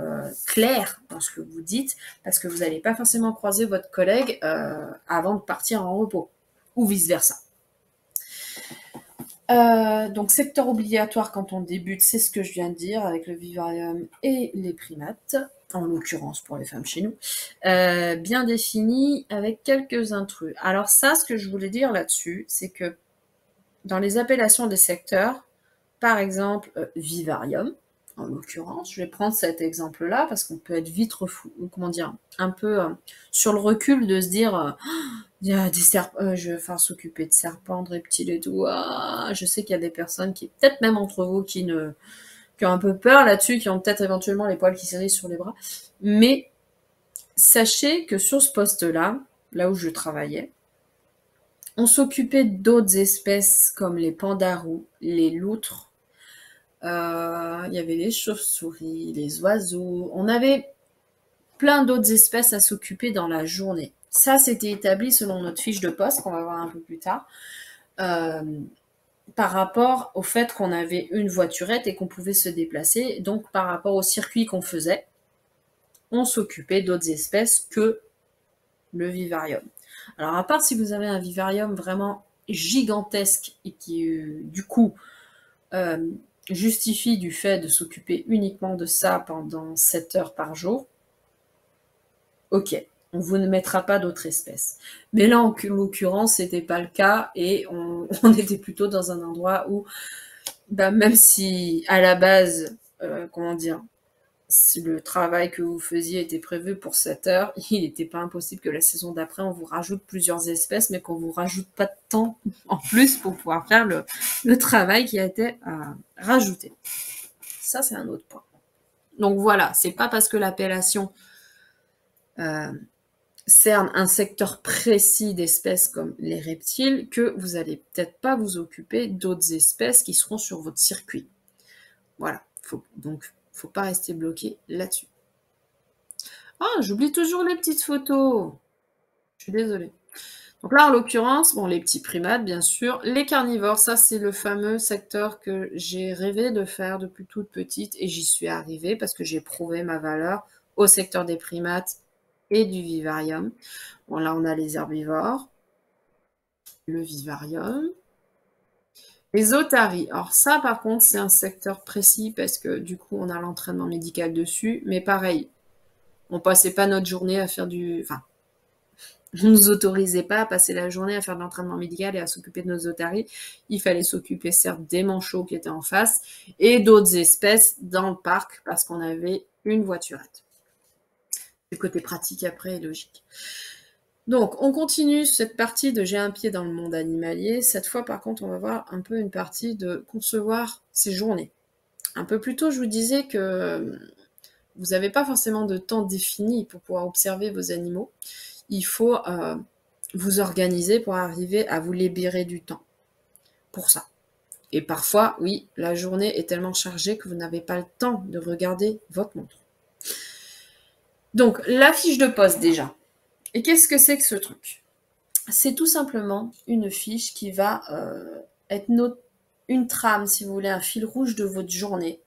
clair dans ce que vous dites parce que vous n'allez pas forcément croiser votre collègue avant de partir en repos ou vice-versa. Donc, secteur obligatoire quand on débute, c'est ce que je viens de dire avec le vivarium et les primates, en l'occurrence pour les femmes chez nous, bien défini avec quelques intrus. Alors ça, ce que je voulais dire là-dessus, c'est que dans les appellations des secteurs, par exemple vivarium, en l'occurrence, je vais prendre cet exemple-là parce qu'on peut être vite un peu sur le recul de se dire il y a des je vais faire s'occuper de serpents, de reptiles et tout. Ah, je sais qu'il y a des personnes qui, peut-être même entre vous, qui ont un peu peur là-dessus, qui ont peut-être éventuellement les poils qui s'érissent sur les bras. Mais sachez que sur ce poste-là, là où je travaillais, on s'occupait d'autres espèces comme les pandarous, les loutres, il y avait les chauves-souris, les oiseaux. On avait plein d'autres espèces à s'occuper dans la journée. Ça, c'était établi selon notre fiche de poste, qu'on va voir un peu plus tard, par rapport au fait qu'on avait une voiturette et qu'on pouvait se déplacer. Donc, par rapport au circuit qu'on faisait, on s'occupait d'autres espèces que le vivarium. Alors, à part si vous avez un vivarium vraiment gigantesque et qui, du coup, justifie du fait de s'occuper uniquement de ça pendant 7 heures par jour, ok, on vous ne mettra pas d'autres espèces. Mais là, en l'occurrence, c'était pas le cas et on était plutôt dans un endroit où, même si à la base, si le travail que vous faisiez était prévu pour 7 heures, il n'était pas impossible que la saison d'après, on vous rajoute plusieurs espèces, mais qu'on vous rajoute pas de temps en plus pour pouvoir faire le travail qui a été rajouté. Ça, c'est un autre point. Donc voilà, c'est pas parce que l'appellation cerne un secteur précis d'espèces comme les reptiles que vous allez peut-être pas vous occuper d'autres espèces qui seront sur votre circuit. Voilà, donc faut pas rester bloqué là-dessus. Ah, j'oublie toujours les petites photos. Je suis désolée. Donc là, en l'occurrence, les petits primates, bien sûr. Les carnivores, ça, c'est le fameux secteur que j'ai rêvé de faire depuis toute petite et j'y suis arrivée parce que j'ai prouvé ma valeur au secteur des primates et du vivarium. Bon, là, on a les herbivores, le vivarium, les otaries. Alors ça, par contre, c'est un secteur précis parce que du coup, on a l'entraînement médical dessus. Mais pareil, on passait pas notre journée à faire on nous autorisait pas à passer la journée à faire de l'entraînement médical et à s'occuper de nos otaries. Il fallait s'occuper certes des manchots qui étaient en face et d'autres espèces dans le parc parce qu'on avait une voiturette. Le côté pratique après est logique. Donc, on continue cette partie de j'ai un pied dans le monde animalier. Cette fois, par contre, on va voir un peu une partie de concevoir ses journées. Un peu plus tôt, je vous disais que vous n'avez pas forcément de temps défini pour pouvoir observer vos animaux. Il faut vous organiser pour arriver à vous libérer du temps pour ça. Et parfois, oui, la journée est tellement chargée que vous n'avez pas le temps de regarder votre montre. Donc, la fiche de poste déjà. Et qu'est-ce que c'est que ce truc ? C'est tout simplement une fiche qui va être une trame, si vous voulez, un fil rouge de votre journée,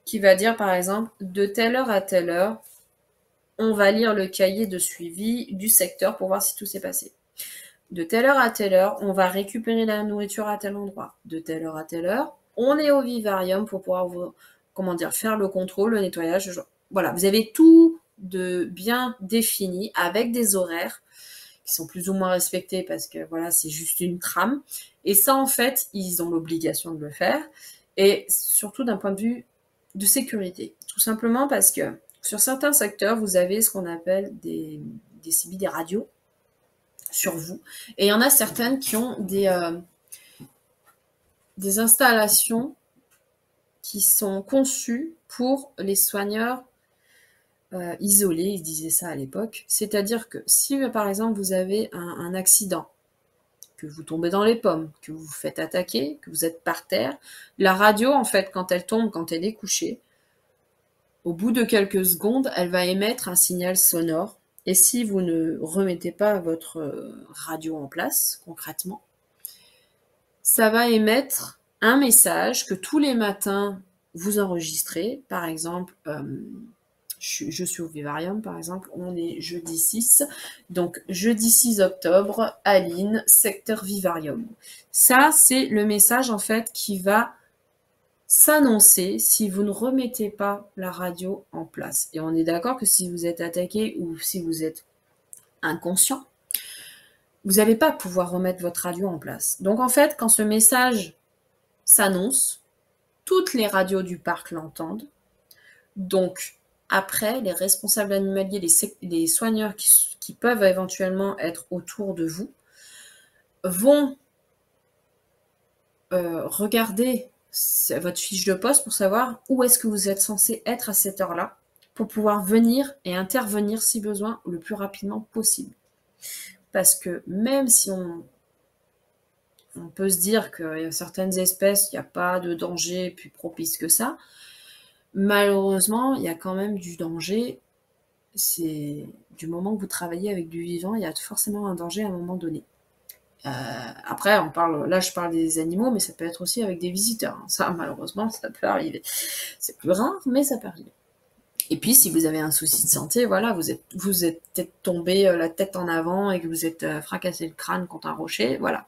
qui va dire, par exemple, de telle heure à telle heure, on va lire le cahier de suivi du secteur pour voir si tout s'est passé. De telle heure à telle heure, on va récupérer la nourriture à tel endroit. De telle heure à telle heure, on est au vivarium pour pouvoir faire le contrôle, le nettoyage. Voilà, vous avez tout de bien défini avec des horaires qui sont plus ou moins respectés parce que voilà, c'est juste une trame. Et ça, en fait, ils ont l'obligation de le faire. Et surtout d'un point de vue de sécurité. Tout simplement parce que sur certains secteurs, vous avez ce qu'on appelle des CB, des radios sur vous. Et il y en a certaines qui ont des installations qui sont conçues pour les soigneurs isolés, ils disaient ça à l'époque. C'est-à-dire que si, par exemple, vous avez un accident, que vous tombez dans les pommes, que vous vous faites attaquer, que vous êtes par terre, la radio, en fait, quand elle tombe, quand elle est couchée, au bout de quelques secondes, elle va émettre un signal sonore. Et si vous ne remettez pas votre radio en place, concrètement, ça va émettre un message que tous les matins, vous enregistrez. Par exemple, je suis au Vivarium, par exemple, on est jeudi 6. Donc, jeudi 6 octobre, Aline, secteur Vivarium. Ça, c'est le message, en fait, qui va s'annoncer si vous ne remettez pas la radio en place. Et on est d'accord que si vous êtes attaqué ou si vous êtes inconscient, vous n'allez pas pouvoir remettre votre radio en place. Donc en fait, quand ce message s'annonce, toutes les radios du parc l'entendent. Donc après, les responsables animaliers, les soigneurs qui peuvent éventuellement être autour de vous, vont regarder votre fiche de poste pour savoir où est-ce que vous êtes censé être à cette heure-là, pour pouvoir venir et intervenir si besoin le plus rapidement possible. Parce que même si on peut se dire qu'il y a certaines espèces, il n'y a pas de danger plus propice que ça, malheureusement, il y a quand même du danger. C'est du moment que vous travaillez avec du vivant, il y a forcément un danger à un moment donné. Après, là je parle des animaux, mais ça peut être aussi avec des visiteurs. Ça, malheureusement, ça peut arriver. C'est plus rare, mais ça peut arriver. Et puis, si vous avez un souci de santé, voilà, vous êtes peut-être tombé la tête en avant et que vous êtes fracassé le crâne contre un rocher, voilà.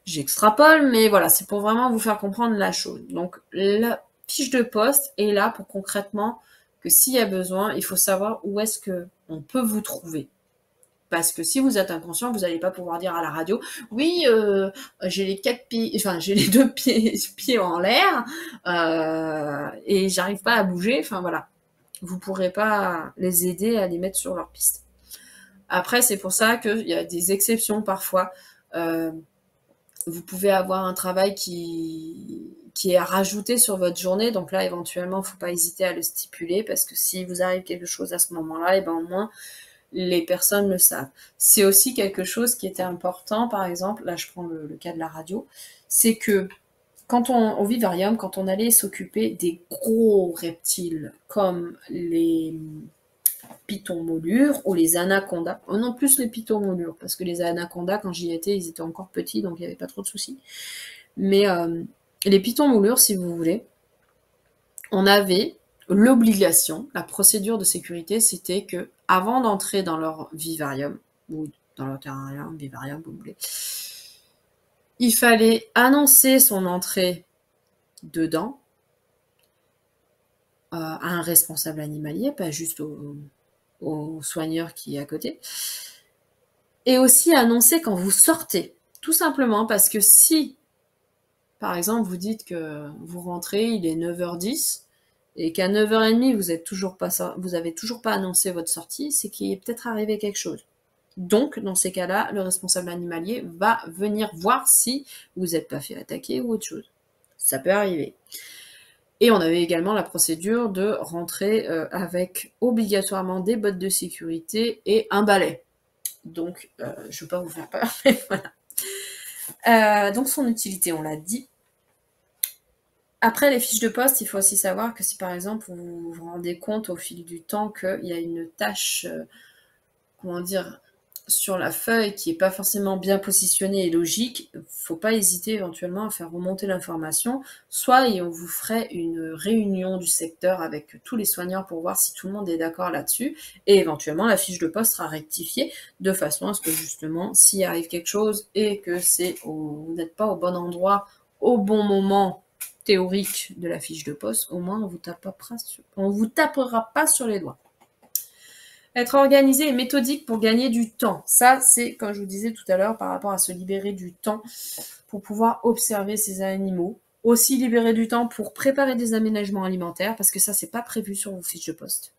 J'extrapole, mais voilà, c'est pour vraiment vous faire comprendre la chose. Donc, la fiche de poste est là pour concrètement que s'il y a besoin, il faut savoir où est-ce que on peut vous trouver. Parce que si vous êtes inconscient, vous n'allez pas pouvoir dire à la radio, oui, j'ai les 4 pieds, enfin j'ai les 2 pieds en l'air et j'arrive pas à bouger. Enfin voilà, vous pourrez pas les aider à les mettre sur leur piste. Après, c'est pour ça qu'il y a des exceptions parfois. Vous pouvez avoir un travail qui est à rajouter sur votre journée, donc là éventuellement, il ne faut pas hésiter à le stipuler parce que si vous arrive quelque chose à ce moment-là, et ben au moins les personnes le savent. C'est aussi quelque chose qui était important, par exemple, là je prends le cas de la radio, c'est que au vivarium, quand on allait s'occuper des gros reptiles comme les pitons moulures ou les anacondas, non plus les pitons moulures, parce que les anacondas, quand j'y étais, ils étaient encore petits, donc il n'y avait pas trop de soucis. Mais les pitons moulures, si vous voulez, on avait l'obligation, la procédure de sécurité, c'était que avant d'entrer dans leur vivarium, ou dans leur terrarium, vivarium, vous voulez, il fallait annoncer son entrée dedans à un responsable animalier, pas juste au soigneur qui est à côté, et aussi annoncer quand vous sortez, tout simplement parce que si, par exemple, vous dites que vous rentrez, il est 9h10, et qu'à 9h30, vous avez toujours pas annoncé votre sortie, c'est qu'il est peut-être arrivé quelque chose. Donc, dans ces cas-là, le responsable animalier va venir voir si vous n'êtes pas fait attaquer ou autre chose. Ça peut arriver. Et on avait également la procédure de rentrer avec obligatoirement des bottes de sécurité et un balai. Donc, je ne veux pas vous faire peur, mais voilà. Donc, son utilité, on l'a dit. Après les fiches de poste, il faut aussi savoir que si par exemple vous vous rendez compte au fil du temps qu'il y a une tâche, sur la feuille qui n'est pas forcément bien positionnée et logique, faut pas hésiter éventuellement à faire remonter l'information, soit et on vous ferait une réunion du secteur avec tous les soigneurs pour voir si tout le monde est d'accord là-dessus, et éventuellement la fiche de poste sera rectifiée de façon à ce que justement, s'il arrive quelque chose et que vous n'êtes pas au bon endroit au bon moment théorique de la fiche de poste, au moins on vous tapera pas sur les doigts. Être organisé et méthodique pour gagner du temps. Ça, c'est, comme je vous disais tout à l'heure, par rapport à se libérer du temps pour pouvoir observer ces animaux. Aussi libérer du temps pour préparer des aménagements alimentaires, parce que ça, c'est pas prévu sur vos fiches de poste.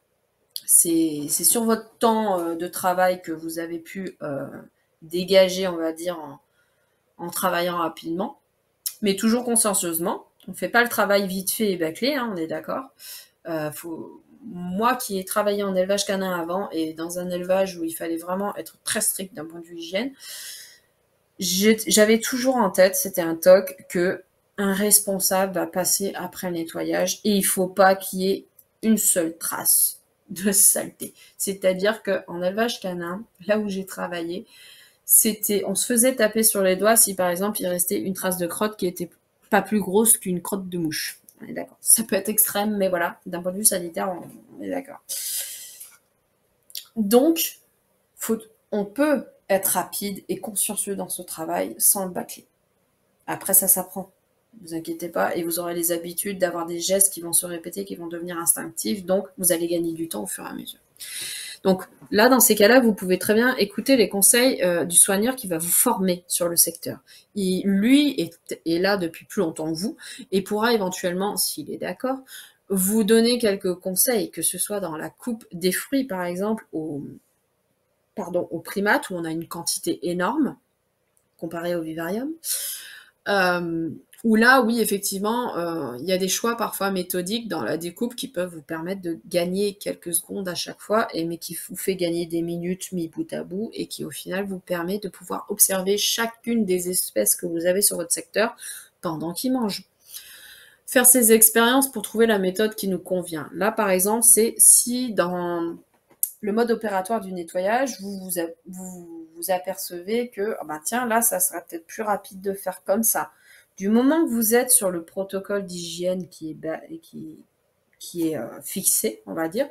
C'est sur votre temps de travail que vous avez pu dégager, on va dire, en travaillant rapidement, mais toujours consciencieusement. On ne fait pas le travail vite fait et bâclé, hein, on est d'accord. Moi qui ai travaillé en élevage canin avant et dans un élevage où il fallait vraiment être très strict d'un point de vue hygiène, j'avais toujours en tête, c'était un toc, que un responsable va passer après le nettoyage et il faut pas qu'il y ait une seule trace de saleté. C'est-à-dire qu'en élevage canin, là où j'ai travaillé, on se faisait taper sur les doigts si par exemple il restait une trace de crotte qui était pas plus grosse qu'une crotte de mouche. On est d'accord. Ça peut être extrême, mais voilà, d'un point de vue sanitaire, on est d'accord. Donc, on peut être rapide et consciencieux dans ce travail sans le bâcler. Après, ça s'apprend. Ne vous inquiétez pas, et vous aurez les habitudes d'avoir des gestes qui vont se répéter, qui vont devenir instinctifs, donc vous allez gagner du temps au fur et à mesure. Donc là, dans ces cas-là, vous pouvez très bien écouter les conseils du soigneur qui va vous former sur le secteur. Lui est là depuis plus longtemps que vous et pourra éventuellement, s'il est d'accord, vous donner quelques conseils, que ce soit dans la coupe des fruits, par exemple, au primate, où on a une quantité énorme, comparé au vivarium. Où là, oui, effectivement, il y a des choix parfois méthodiques dans la découpe qui peuvent vous permettre de gagner quelques secondes à chaque fois, mais qui vous fait gagner des minutes mis bout à bout et qui au final vous permet de pouvoir observer chacune des espèces que vous avez sur votre secteur pendant qu'ils mangent. Faire ces expériences pour trouver la méthode qui nous convient. Là, par exemple, c'est si dans le mode opératoire du nettoyage, vous apercevez que, oh ben tiens, là, ça sera peut-être plus rapide de faire comme ça. Du moment que vous êtes sur le protocole d'hygiène qui est fixé, on va dire,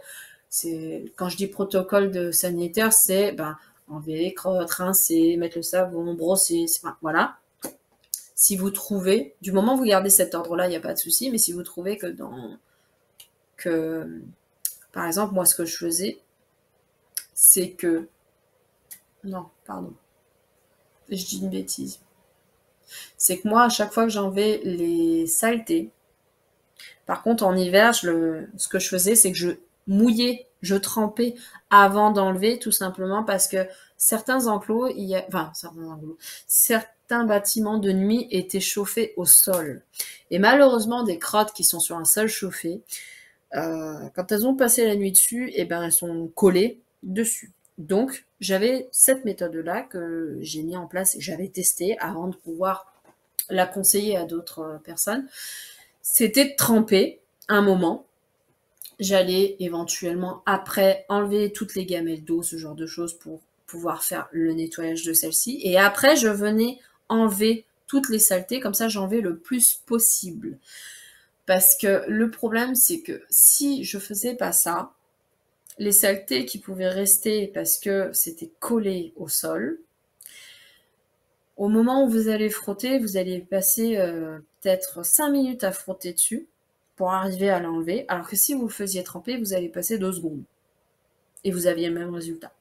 quand je dis protocole sanitaire, c'est enlever les crottes, rincer, mettre le savon, brosser, voilà. Si vous trouvez, du moment où vous gardez cet ordre-là, il n'y a pas de souci, mais si vous trouvez par exemple, moi, ce que je faisais, c'est que... Non, pardon. Je dis une bêtise. C'est que moi, à chaque fois que j'enlevais les saletés, par contre, en hiver, ce que je faisais, c'est que je mouillais, je trempais avant d'enlever, tout simplement parce que certains bâtiments de nuit étaient chauffés au sol. Et malheureusement, des crottes qui sont sur un sol chauffé, quand elles ont passé la nuit dessus, elles sont collées dessus. Donc, j'avais cette méthode-là que j'ai mis en place et j'avais testé avant de pouvoir la conseiller à d'autres personnes. C'était de tremper un moment. J'allais éventuellement après enlever toutes les gamelles d'eau, ce genre de choses, pour pouvoir faire le nettoyage de celle-ci. Et après, je venais enlever toutes les saletés, comme ça j'enlevais le plus possible. Parce que le problème, c'est que si je faisais pas ça, les saletés qui pouvaient rester parce que c'était collé au sol, au moment où vous allez frotter, vous allez passer peut-être 5 minutes à frotter dessus pour arriver à l'enlever, alors que si vous le faisiez tremper, vous allez passer 2 secondes. Et vous aviez le même résultat.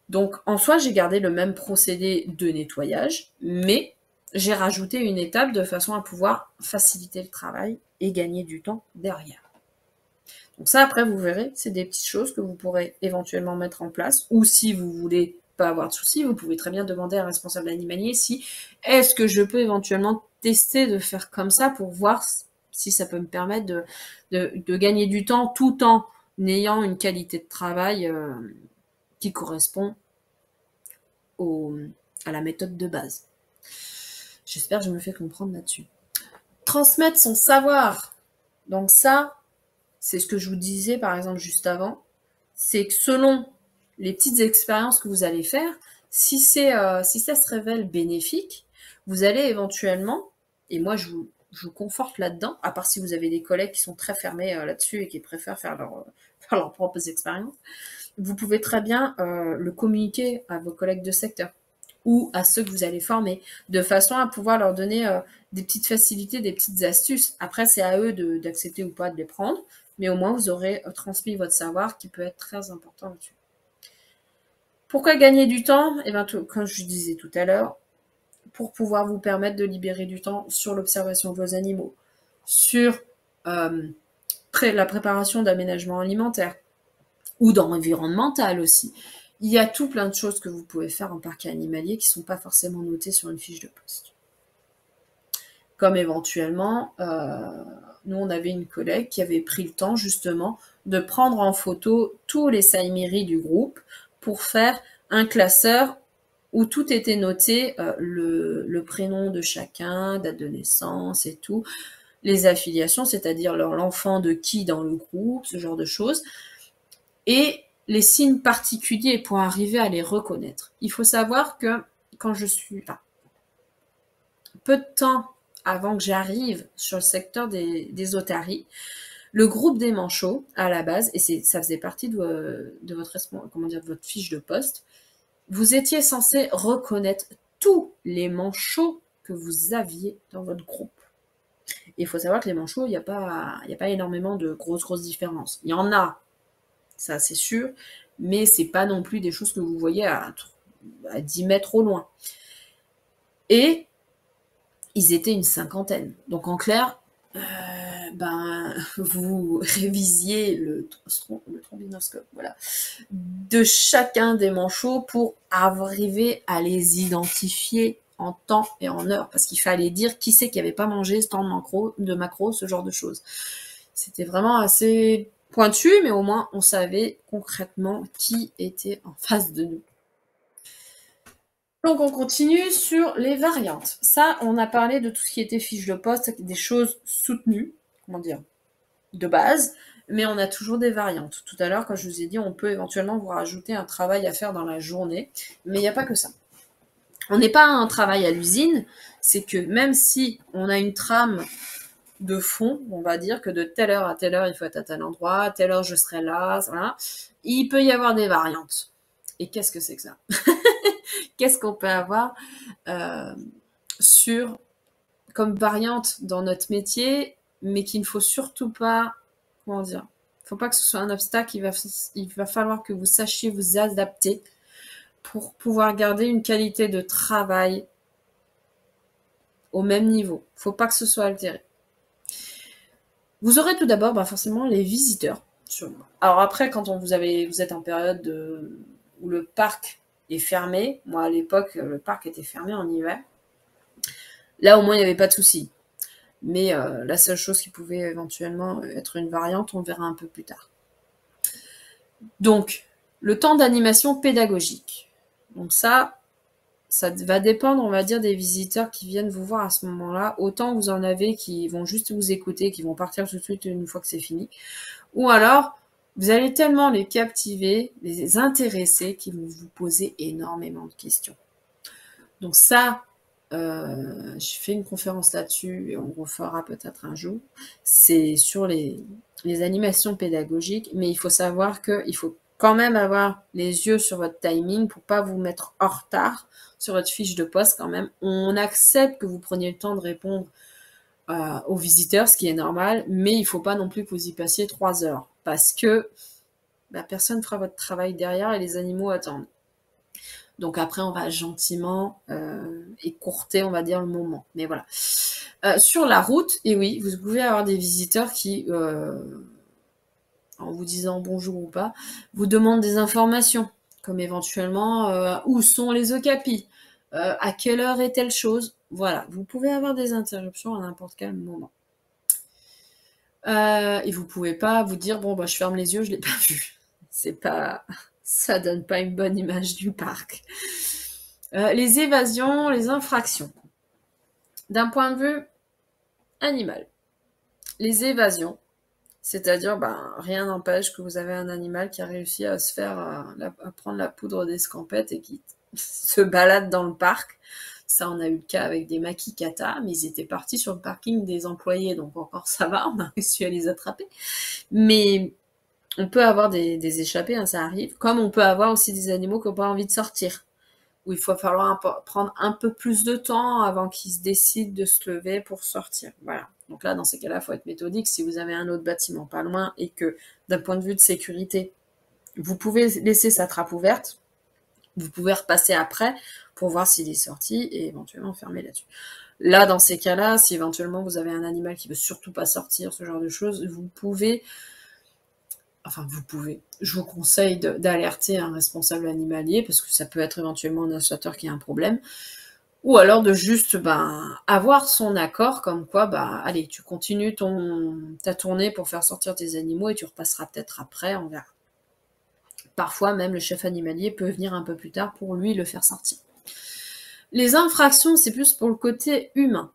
Donc, en soi, j'ai gardé le même procédé de nettoyage, mais j'ai rajouté une étape de façon à pouvoir faciliter le travail et gagner du temps derrière. Donc ça, après, vous verrez, c'est des petites choses que vous pourrez éventuellement mettre en place, ou si vous voulez pas avoir de soucis, vous pouvez très bien demander à un responsable animalier est-ce que je peux éventuellement tester de faire comme ça pour voir si ça peut me permettre de gagner du temps tout en ayant une qualité de travail qui correspond à la méthode de base. J'espère que je me fais comprendre là-dessus. Transmettre son savoir. Donc ça, c'est ce que je vous disais par exemple juste avant, c'est que selon les petites expériences que vous allez faire, si ça se révèle bénéfique, vous allez éventuellement, et moi je vous conforte là-dedans, à part si vous avez des collègues qui sont très fermés là-dessus et qui préfèrent faire faire leurs propres expériences, vous pouvez très bien le communiquer à vos collègues de secteur ou à ceux que vous allez former, de façon à pouvoir leur donner des petites facilités, des petites astuces. Après, c'est à eux d'accepter ou pas de les prendre, mais au moins vous aurez transmis votre savoir qui peut être très important là-dessus. Pourquoi gagner du temps? Eh bien, comme je disais tout à l'heure, pour pouvoir vous permettre de libérer du temps sur l'observation de vos animaux, sur la préparation d'aménagements alimentaires ou d'environnemental aussi. Il y a tout plein de choses que vous pouvez faire en parc animalier qui ne sont pas forcément notées sur une fiche de poste. Comme éventuellement, nous on avait une collègue qui avait pris le temps justement de prendre en photo tous les saïmiris du groupe pour faire un classeur où tout était noté, le prénom de chacun, date de naissance et tout, les affiliations, c'est-à-dire l'enfant de qui dans le groupe, ce genre de choses, et les signes particuliers pour arriver à les reconnaître. Il faut savoir que quand je suis... peu de temps avant que j'arrive sur le secteur des otaries, le groupe des manchots, à la base, et ça faisait partie de votre fiche de poste, vous étiez censé reconnaître tous les manchots que vous aviez dans votre groupe. Et il faut savoir que les manchots, il n'y a pas énormément de grosses différences. Il y en a, ça c'est sûr, mais c'est pas non plus des choses que vous voyez à 10 mètres au loin. Et ils étaient une cinquantaine. Donc en clair, vous révisiez le trombinoscope, voilà, de chacun des manchots pour arriver à les identifier en temps et en heure, parce qu'il fallait dire qui c'est qui n'avait pas mangé ce temps de macro, ce genre de choses. C'était vraiment assez pointu, mais au moins on savait concrètement qui était en face de nous. Donc on continue sur les variantes. Ça, on a parlé de tout ce qui était fiche de poste, des choses soutenues, comment dire, de base, mais on a toujours des variantes. Tout à l'heure, quand je vous ai dit, on peut éventuellement vous rajouter un travail à faire dans la journée, mais il n'y a pas que ça. On n'est pas à un travail à l'usine, c'est que même si on a une trame de fond, on va dire que de telle heure à telle heure, il faut être à tel endroit, à telle heure, je serai là, voilà. Il peut y avoir des variantes. Et qu'est-ce que c'est que ça? Qu'est-ce qu'on peut avoir comme variante dans notre métier, mais qu'il ne faut surtout pas, comment dire, il ne faut pas que ce soit un obstacle, il va falloir que vous sachiez vous adapter pour pouvoir garder une qualité de travail au même niveau. Il ne faut pas que ce soit altéré. Vous aurez tout d'abord forcément les visiteurs. Alors après, quand vous êtes en période où le parc est fermé, moi à l'époque, le parc était fermé en hiver, là au moins il n'y avait pas de souci. Mais la seule chose qui pouvait éventuellement être une variante, on verra un peu plus tard. Donc, le temps d'animation pédagogique. Donc ça va dépendre, on va dire, des visiteurs qui viennent vous voir à ce moment-là. Autant vous en avez qui vont juste vous écouter, qui vont partir tout de suite une fois que c'est fini. Ou alors, vous allez tellement les captiver, les intéresser, qu'ils vont vous poser énormément de questions. Donc ça, je fais une conférence là-dessus et on refera peut-être un jour. C'est sur les animations pédagogiques, mais il faut savoir qu'il faut quand même avoir les yeux sur votre timing pour pas vous mettre en retard sur votre fiche de poste quand même. On accepte que vous preniez le temps de répondre aux visiteurs, ce qui est normal, mais il faut pas non plus que vous y passiez 3 heures parce que personne ne fera votre travail derrière et les animaux attendent. Donc après, on va gentiment écourter, on va dire, le moment. Mais voilà. Sur la route, et oui, vous pouvez avoir des visiteurs qui, en vous disant bonjour ou pas, vous demandent des informations, comme éventuellement où sont les okapis, à quelle heure est telle chose. Voilà, vous pouvez avoir des interruptions à n'importe quel moment. Et vous pouvez pas vous dire, bon, je ferme les yeux, je l'ai pas vu. Ça donne pas une bonne image du parc. Les évasions, les infractions. D'un point de vue animal, les évasions, C'est-à-dire, ben, rien n'empêche que vous avez un animal qui a réussi à se faire, à prendre la poudre d'escampette et qui se balade dans le parc. Ça, on a eu le cas avec des makikata, mais ils étaient partis sur le parking des employés, donc encore ça va, on a réussi à les attraper. Mais on peut avoir des échappées, hein, ça arrive, comme on peut avoir aussi des animaux qui n'ont pas envie de sortir, où il faut falloir prendre un peu plus de temps avant qu'ils se décident de se lever pour sortir. Voilà. Donc là, dans ces cas-là, il faut être méthodique. Si vous avez un autre bâtiment pas loin et que, d'un point de vue de sécurité, vous pouvez laisser sa trappe ouverte, vous pouvez repasser après pour voir s'il est sorti et éventuellement fermer là-dessus. Là, dans ces cas-là, si éventuellement vous avez un animal qui veut surtout pas sortir, ce genre de choses, je vous conseille d'alerter un responsable animalier, parce que ça peut être éventuellement un acheteur qui a un problème, ou alors de juste avoir son accord, comme quoi, allez, tu continues ta tournée pour faire sortir tes animaux et tu repasseras peut-être après, on verra. Parfois, même le chef animalier peut venir un peu plus tard pour lui le faire sortir. Les infractions, c'est plus pour le côté humain.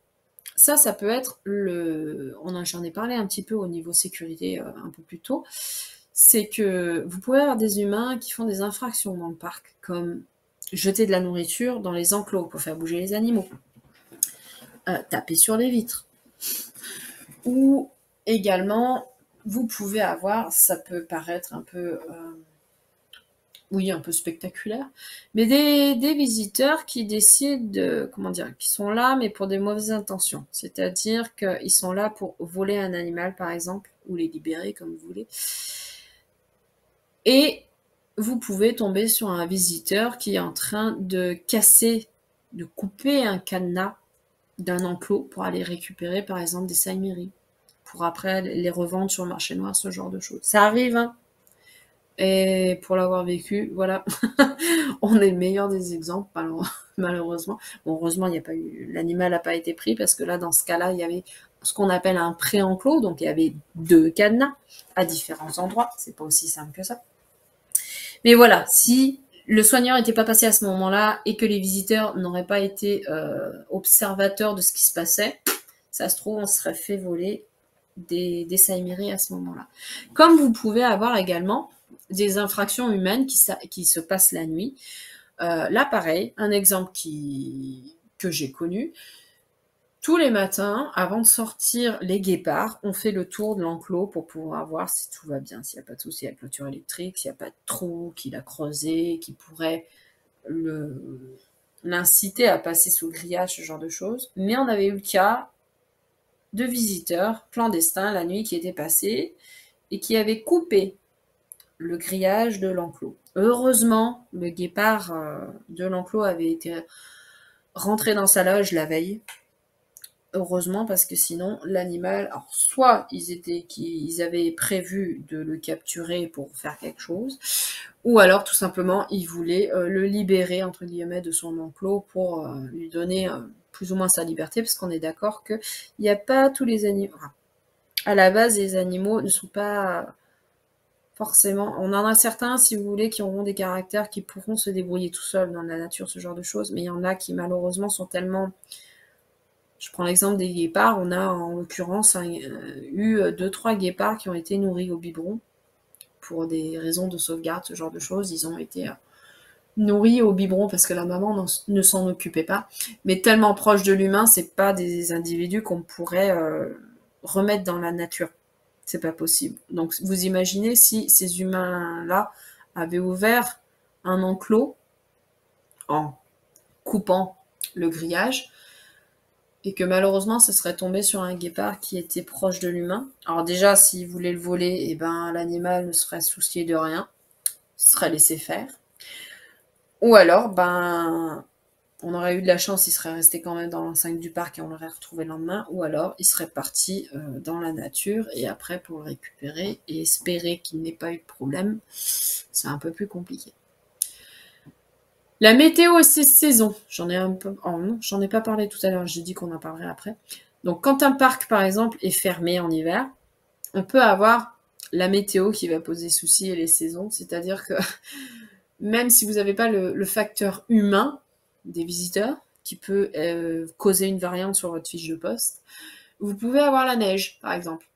Ça peut être j'en ai parlé un petit peu au niveau sécurité un peu plus tôt. C'est que vous pouvez avoir des humains qui font des infractions dans le parc, comme jeter de la nourriture dans les enclos pour faire bouger les animaux, taper sur les vitres. Ou également, vous pouvez avoir, ça peut paraître un peu spectaculaire, mais des visiteurs qui décident qui sont là, mais pour des mauvaises intentions. C'est-à-dire qu'ils sont là pour voler un animal, par exemple, ou les libérer, comme vous voulez. Et vous pouvez tomber sur un visiteur qui est en train de couper un cadenas d'un enclos pour aller récupérer, par exemple, des saïmiris, pour après les revendre sur le marché noir, ce genre de choses. Ça arrive, hein. Et pour l'avoir vécu, voilà, on est le meilleur des exemples, malheureusement. Bon, heureusement, l'animal n'a pas été pris, parce que là, dans ce cas-là, il y avait ce qu'on appelle un pré-enclos, donc il y avait 2 cadenas à différents endroits. C'est pas aussi simple que ça. Mais voilà, si le soigneur n'était pas passé à ce moment-là et que les visiteurs n'auraient pas été observateurs de ce qui se passait, ça se trouve, on serait fait voler des saïmiris à ce moment-là. Comme vous pouvez avoir également des infractions humaines qui se passent la nuit. Là, pareil, un exemple que j'ai connu. Tous les matins, avant de sortir les guépards, on fait le tour de l'enclos pour pouvoir voir si tout va bien, s'il n'y a pas de souci avec la clôture électrique, s'il n'y a pas de trou qu'il a creusé, qui pourrait l'inciter à passer sous le grillage, ce genre de choses. Mais on avait eu le cas de visiteurs clandestins la nuit qui étaient passés et qui avaient coupé le grillage de l'enclos. Heureusement, le guépard de l'enclos avait été rentré dans sa loge la veille. Heureusement, parce que sinon, l'animal, alors soit ils avaient prévu de le capturer pour faire quelque chose, ou alors tout simplement, ils voulaient le libérer, entre guillemets, de son enclos pour lui donner plus ou moins sa liberté, parce qu'on est d'accord qu'il n'y a pas tous les animaux. À la base, les animaux ne sont pas forcément. On en a certains, si vous voulez, qui auront des caractères qui pourront se débrouiller tout seuls dans la nature, ce genre de choses, mais il y en a qui malheureusement sont tellement. Je prends l'exemple des guépards. On a en l'occurrence eu 2-3 guépards qui ont été nourris au biberon pour des raisons de sauvegarde, ce genre de choses. Ils ont été nourris au biberon parce que la maman ne s'en occupait pas. Mais tellement proche de l'humain, c'est pas des individus qu'on pourrait remettre dans la nature. C'est pas possible. Donc vous imaginez si ces humains-là avaient ouvert un enclos en coupant le grillage, et que malheureusement, ça serait tombé sur un guépard qui était proche de l'humain. Alors déjà, s'il voulait le voler, eh ben, l'animal ne serait soucié de rien, serait laissé faire. Ou alors, on aurait eu de la chance, il serait resté quand même dans l'enceinte du parc et on l'aurait retrouvé le lendemain. Ou alors, il serait parti dans la nature et après, pour le récupérer et espérer qu'il n'ait pas eu de problème, c'est un peu plus compliqué. La météo et ses saisons, j'en ai pas parlé tout à l'heure, j'ai dit qu'on en parlerait après. Donc quand un parc, par exemple, est fermé en hiver, on peut avoir la météo qui va poser souci et les saisons, c'est-à-dire que même si vous n'avez pas le facteur humain des visiteurs, qui peut causer une variante sur votre fiche de poste, vous pouvez avoir la neige, par exemple.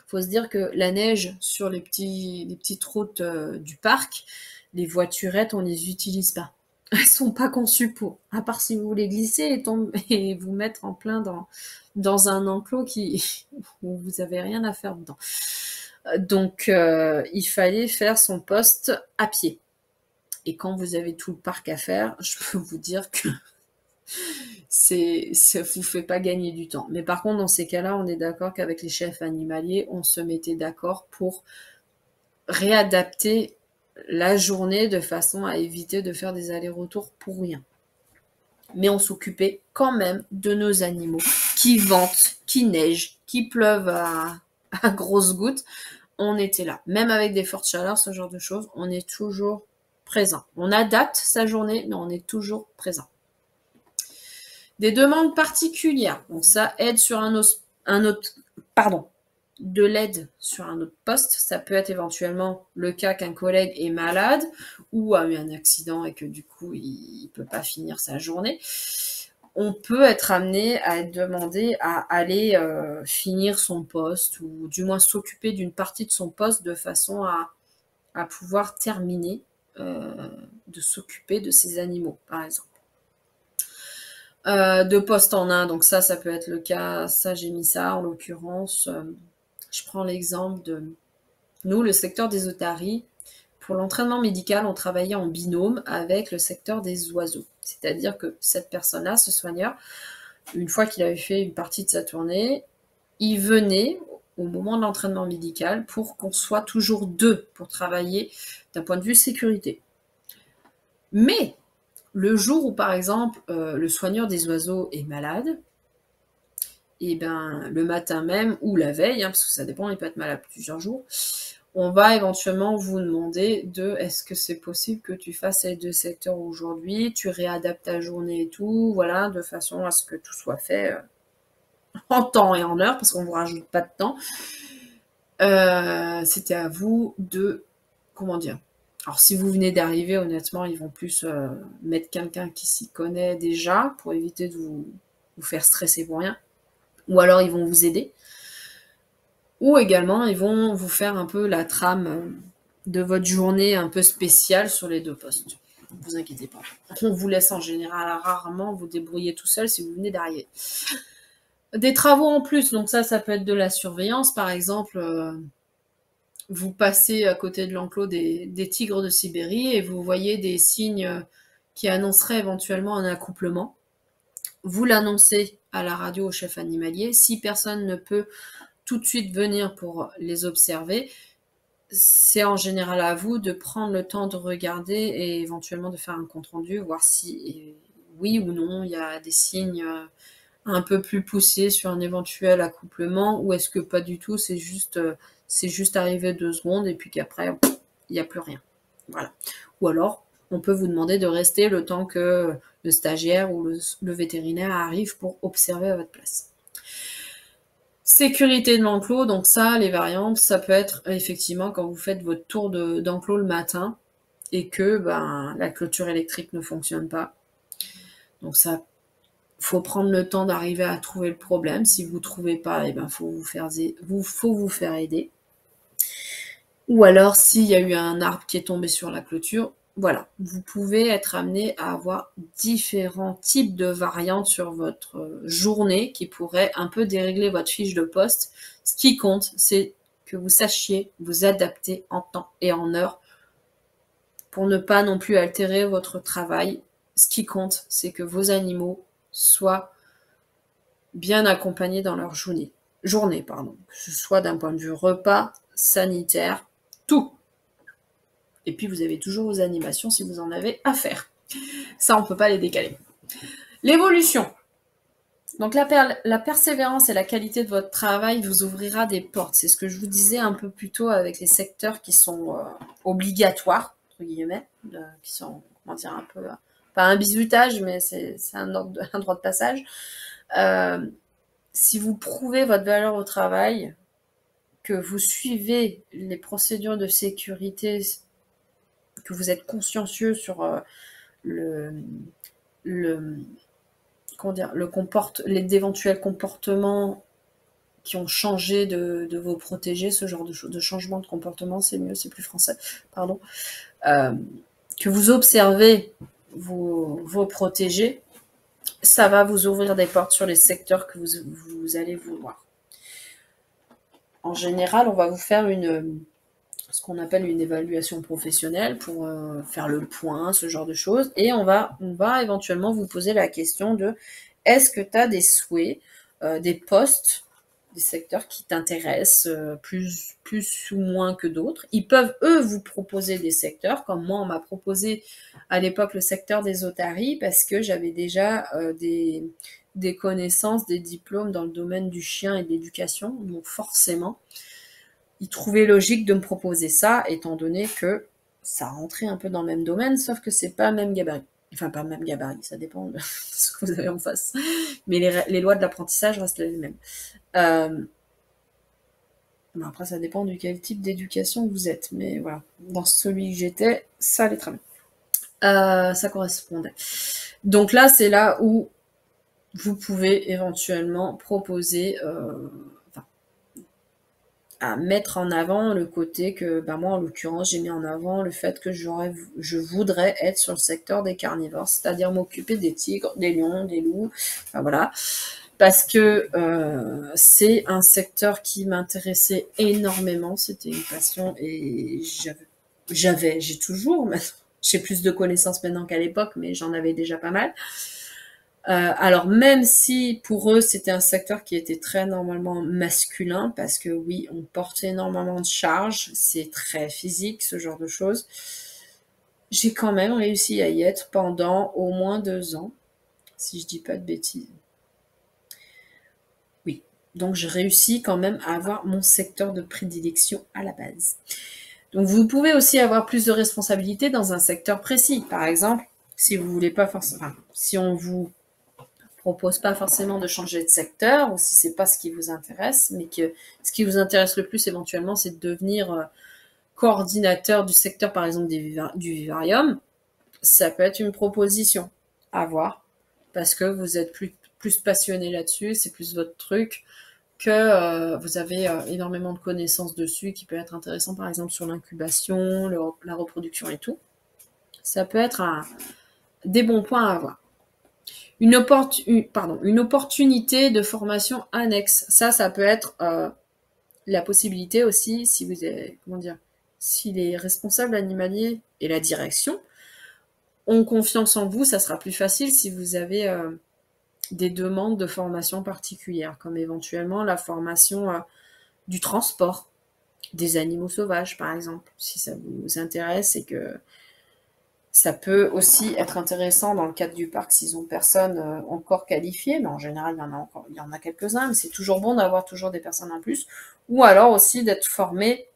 faut se dire que la neige sur les petites routes du parc, les voiturettes, on les utilise pas. Elles sont pas conçues pour. À part si vous voulez glisser et vous mettre en plein dans un enclos où vous avez rien à faire dedans. Donc, il fallait faire son poste à pied. Et quand vous avez tout le parc à faire, je peux vous dire que ça vous fait pas gagner du temps. Mais par contre, dans ces cas-là, on est d'accord qu'avec les chefs animaliers, on se mettait d'accord pour réadapter la journée de façon à éviter de faire des allers-retours pour rien. Mais on s'occupait quand même de nos animaux qui ventent, qui neigent, qui pleuvent à grosses gouttes. On était là. Même avec des fortes chaleurs, ce genre de choses, on est toujours présent. On adapte sa journée, mais on est toujours présent. Des demandes particulières. Donc ça aide sur de l'aide sur un autre poste. Ça peut être éventuellement le cas qu'un collègue est malade ou a eu un accident et que du coup, il ne peut pas finir sa journée. On peut être amené à être demandé à aller finir son poste ou du moins s'occuper d'une partie de son poste de façon à pouvoir terminer de s'occuper de ses animaux, par exemple. De poste en un, donc ça peut être le cas, ça j'ai mis ça en l'occurrence, je prends l'exemple de nous, le secteur des otaries, pour l'entraînement médical, on travaillait en binôme avec le secteur des oiseaux, c'est-à-dire que cette personne-là, ce soigneur, une fois qu'il avait fait une partie de sa tournée, il venait au moment de l'entraînement médical pour qu'on soit toujours deux pour travailler d'un point de vue sécurité. Mais le jour où, par exemple, le soigneur des oiseaux est malade, et ben le matin même ou la veille, parce que ça dépend, il peut être malade plusieurs jours, on va éventuellement vous demander de est-ce que c'est possible que tu fasses ces 2 secteurs aujourd'hui, tu réadaptes ta journée et tout, voilà, de façon à ce que tout soit fait en temps et en heure, parce qu'on ne vous rajoute pas de temps. C'était à vous de, comment dire, alors si vous venez d'arriver, honnêtement, ils vont plus mettre quelqu'un qui s'y connaît déjà pour éviter de vous faire stresser pour rien. Ou alors ils vont vous aider. Ou également, ils vont vous faire un peu la trame de votre journée un peu spéciale sur les 2 postes. Ne vous inquiétez pas. On vous laisse en général rarement vous débrouiller tout seul si vous venez d'arriver. Des travaux en plus, donc ça peut être de la surveillance. Par exemple, vous passez à côté de l'enclos des tigres de Sibérie et vous voyez des signes qui annonceraient éventuellement un accouplement. Vous l'annoncez à la radio au chef animalier. Si personne ne peut tout de suite venir pour les observer, c'est en général à vous de prendre le temps de regarder et éventuellement de faire un compte-rendu, voir si oui ou non il y a des signes un peu plus poussés sur un éventuel accouplement, ou est-ce que pas du tout, c'est juste arrivé 2 secondes et puis qu'après il n'y a plus rien. Voilà. Ou alors on peut vous demander de rester le temps que le stagiaire ou le vétérinaire arrive pour observer à votre place. Sécurité de l'enclos, donc ça, les variantes, ça peut être effectivement quand vous faites votre tour d'enclos le matin et que la clôture électrique ne fonctionne pas. Donc ça, faut prendre le temps d'arriver à trouver le problème. Si vous ne trouvez pas, faut vous faire aider. Ou alors, s'il y a eu un arbre qui est tombé sur la clôture, voilà, vous pouvez être amené à avoir différents types de variantes sur votre journée qui pourraient un peu dérégler votre fiche de poste. Ce qui compte, c'est que vous sachiez vous adapter en temps et en heure pour ne pas non plus altérer votre travail. Ce qui compte, c'est que vos animaux soient bien accompagnés dans leur journée, que ce soit d'un point de vue repas, sanitaire, tout. Et puis vous avez toujours vos animations si vous en avez à faire. Ça, on ne peut pas les décaler. L'évolution. Donc la persévérance et la qualité de votre travail vous ouvrira des portes. C'est ce que je vous disais un peu plus tôt avec les secteurs qui sont obligatoires, entre guillemets, qui sont, comment dire, un peu, pas un bizutage, mais c'est un droit de passage. Si vous prouvez votre valeur au travail, que vous suivez les procédures de sécurité, que vous êtes consciencieux sur d'éventuels comportements qui ont changé de vos protégés, ce genre de changement de comportement, c'est mieux, c'est plus français, pardon, que vous observez vos protégés, ça va vous ouvrir des portes sur les secteurs que vous allez vouloir. En général, on va vous faire ce qu'on appelle une évaluation professionnelle pour faire le point, ce genre de choses. Et on va éventuellement vous poser la question de est-ce que tu as des souhaits, des postes, des secteurs qui t'intéressent plus ou moins que d'autres. Ils peuvent, eux, vous proposer des secteurs, comme moi, on m'a proposé à l'époque le secteur des otaries, parce que j'avais déjà des connaissances, des diplômes dans le domaine du chien et de l'éducation. Donc forcément, ils trouvaient logique de me proposer ça, étant donné que ça rentrait un peu dans le même domaine, sauf que c'est pas le même gabarit. Enfin, pas le même gabarit, ça dépend de ce que vous avez en face. Mais les lois de l'apprentissage restent les mêmes. Après, ça dépend de quel type d'éducation vous êtes. Mais voilà, dans celui que j'étais, ça allait très bien. Ça correspondait. Donc là, c'est là où vous pouvez éventuellement proposer à mettre en avant le côté que, moi, en l'occurrence, j'ai mis en avant le fait que je voudrais être sur le secteur des carnivores, c'est-à-dire m'occuper des tigres, des lions, des loups, enfin voilà. Parce que c'est un secteur qui m'intéressait énormément, c'était une passion et j'ai toujours, j'ai plus de connaissances maintenant qu'à l'époque, mais j'en avais déjà pas mal. Alors même si pour eux c'était un secteur qui était très normalement masculin, parce que oui, on porte énormément de charges, c'est très physique, ce genre de choses, j'ai quand même réussi à y être pendant au moins 2 ans, si je dis pas de bêtises. Oui, donc j'ai réussi quand même à avoir mon secteur de prédilection à la base. Donc vous pouvez aussi avoir plus de responsabilités dans un secteur précis. Par exemple, si vous voulez pas forcément, si on vous propose pas forcément de changer de secteur, ou si c'est pas ce qui vous intéresse, mais que ce qui vous intéresse le plus éventuellement, c'est de devenir coordinateur du secteur, par exemple, du vivarium, ça peut être une proposition à voir, parce que vous êtes plus passionné là-dessus, c'est plus votre truc, que vous avez énormément de connaissances dessus, qui peut être intéressant, par exemple, sur l'incubation, la reproduction et tout. Ça peut être des bons points à avoir. Une opportunité de formation annexe. Ça peut être la possibilité aussi, si vous avez, si les responsables animaliers et la direction ont confiance en vous, ça sera plus facile si vous avez des demandes de formation particulières, comme éventuellement la formation du transport des animaux sauvages, par exemple, si ça vous intéresse et que ça peut aussi être intéressant dans le cadre du parc s'ils ont personne encore qualifiée, mais en général il y en a quelques-uns, mais c'est toujours bon d'avoir toujours des personnes en plus, ou alors aussi d'être formé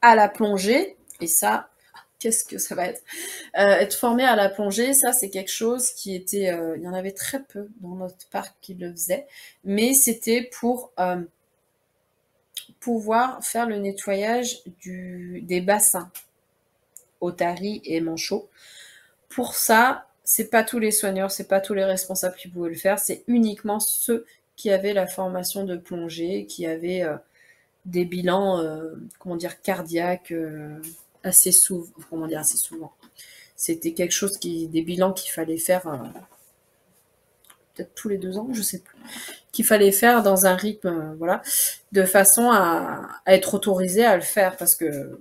à la plongée, et ça, qu'est-ce que ça va être formé à la plongée, ça c'est quelque chose qui était, il y en avait très peu dans notre parc qui le faisait, mais c'était pour pouvoir faire le nettoyage des bassins, otaries et manchots. Pour ça, c'est pas tous les soigneurs, c'est pas tous les responsables qui pouvaient le faire, c'est uniquement ceux qui avaient la formation de plongée, qui avaient des bilans, cardiaques assez souvent. C'était quelque chose des bilans qu'il fallait faire peut-être tous les 2 ans, je sais plus, qu'il fallait faire dans un rythme, de façon à être autorisé à le faire, parce que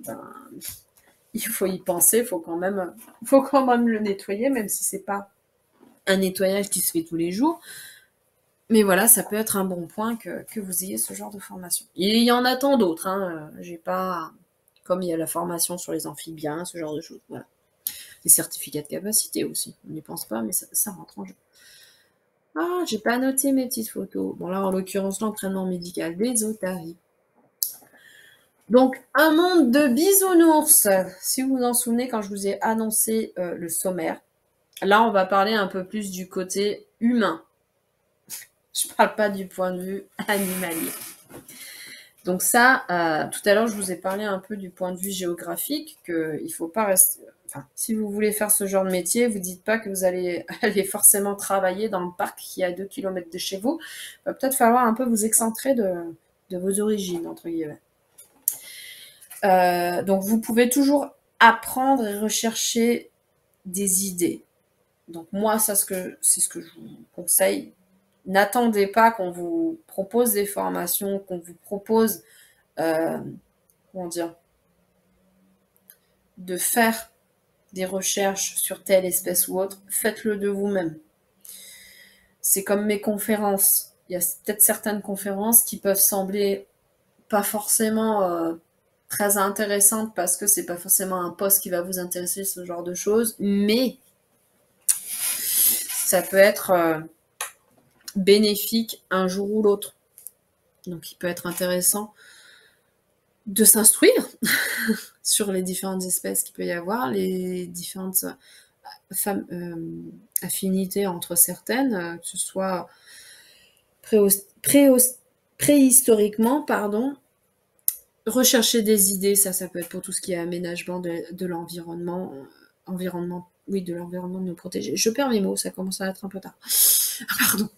il faut y penser, faut quand même le nettoyer, même si c'est pas un nettoyage qui se fait tous les jours. Mais voilà, ça peut être un bon point que vous ayez ce genre de formation. Il y en a tant d'autres, hein. J'ai pas, comme il y a la formation sur les amphibiens, ce genre de choses. Voilà. Les certificats de capacité aussi. On n'y pense pas, mais ça rentre en jeu. Ah, j'ai pas noté mes petites photos. Bon là, en l'occurrence, l'entraînement médical des otaries. Donc, un monde de bisounours. Si vous vous en souvenez, quand je vous ai annoncé le sommaire, là, on va parler un peu plus du côté humain. Je parle pas du point de vue animalier. Donc ça, tout à l'heure, je vous ai parlé un peu du point de vue géographique, qu'il ne faut pas rester... Enfin, si vous voulez faire ce genre de métier, vous ne dites pas que vous allez aller forcément travailler dans le parc qui est à 2 km de chez vous. Il va peut-être falloir un peu vous excentrer de vos origines, entre guillemets. Donc vous pouvez toujours apprendre et rechercher des idées. Donc moi, c'est ce que je vous conseille. N'attendez pas qu'on vous propose des formations, qu'on vous propose, comment dire, de faire des recherches sur telle espèce ou autre. Faites-le de vous-même. C'est comme mes conférences. Il y a peut-être certaines conférences qui peuvent sembler pas forcément très intéressantes parce que c'est pas forcément un poste qui va vous intéresser, ce genre de choses, mais ça peut être bénéfique un jour ou l'autre. Donc il peut être intéressant de s'instruire sur les différentes espèces qu'il peut y avoir, les différentes affinités entre certaines, que ce soit préhistoriquement, pardon. Rechercher des idées, ça peut être pour tout ce qui est aménagement de l'environnement, de l'environnement de nous protéger. Je perds mes mots, ça commence à être un peu tard. Pardon.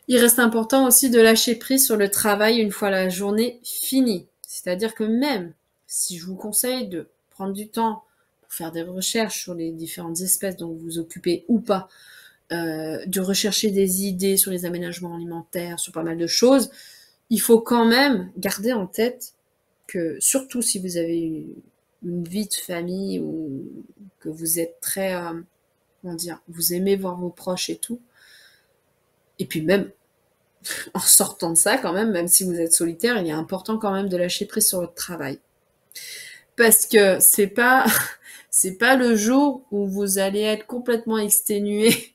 Il reste important aussi de lâcher prise sur le travail une fois la journée finie. C'est-à-dire que même si je vous conseille de prendre du temps pour faire des recherches sur les différentes espèces dont vous vous occupez ou pas, de rechercher des idées sur les aménagements alimentaires, sur pas mal de choses, il faut quand même garder en tête que, surtout si vous avez une vie de famille ou que vous êtes très, vous aimez voir vos proches et tout, et puis même en sortant de ça quand même si vous êtes solitaire, il est important quand même de lâcher prise sur votre travail. Parce que c'est pas le jour où vous allez être complètement exténué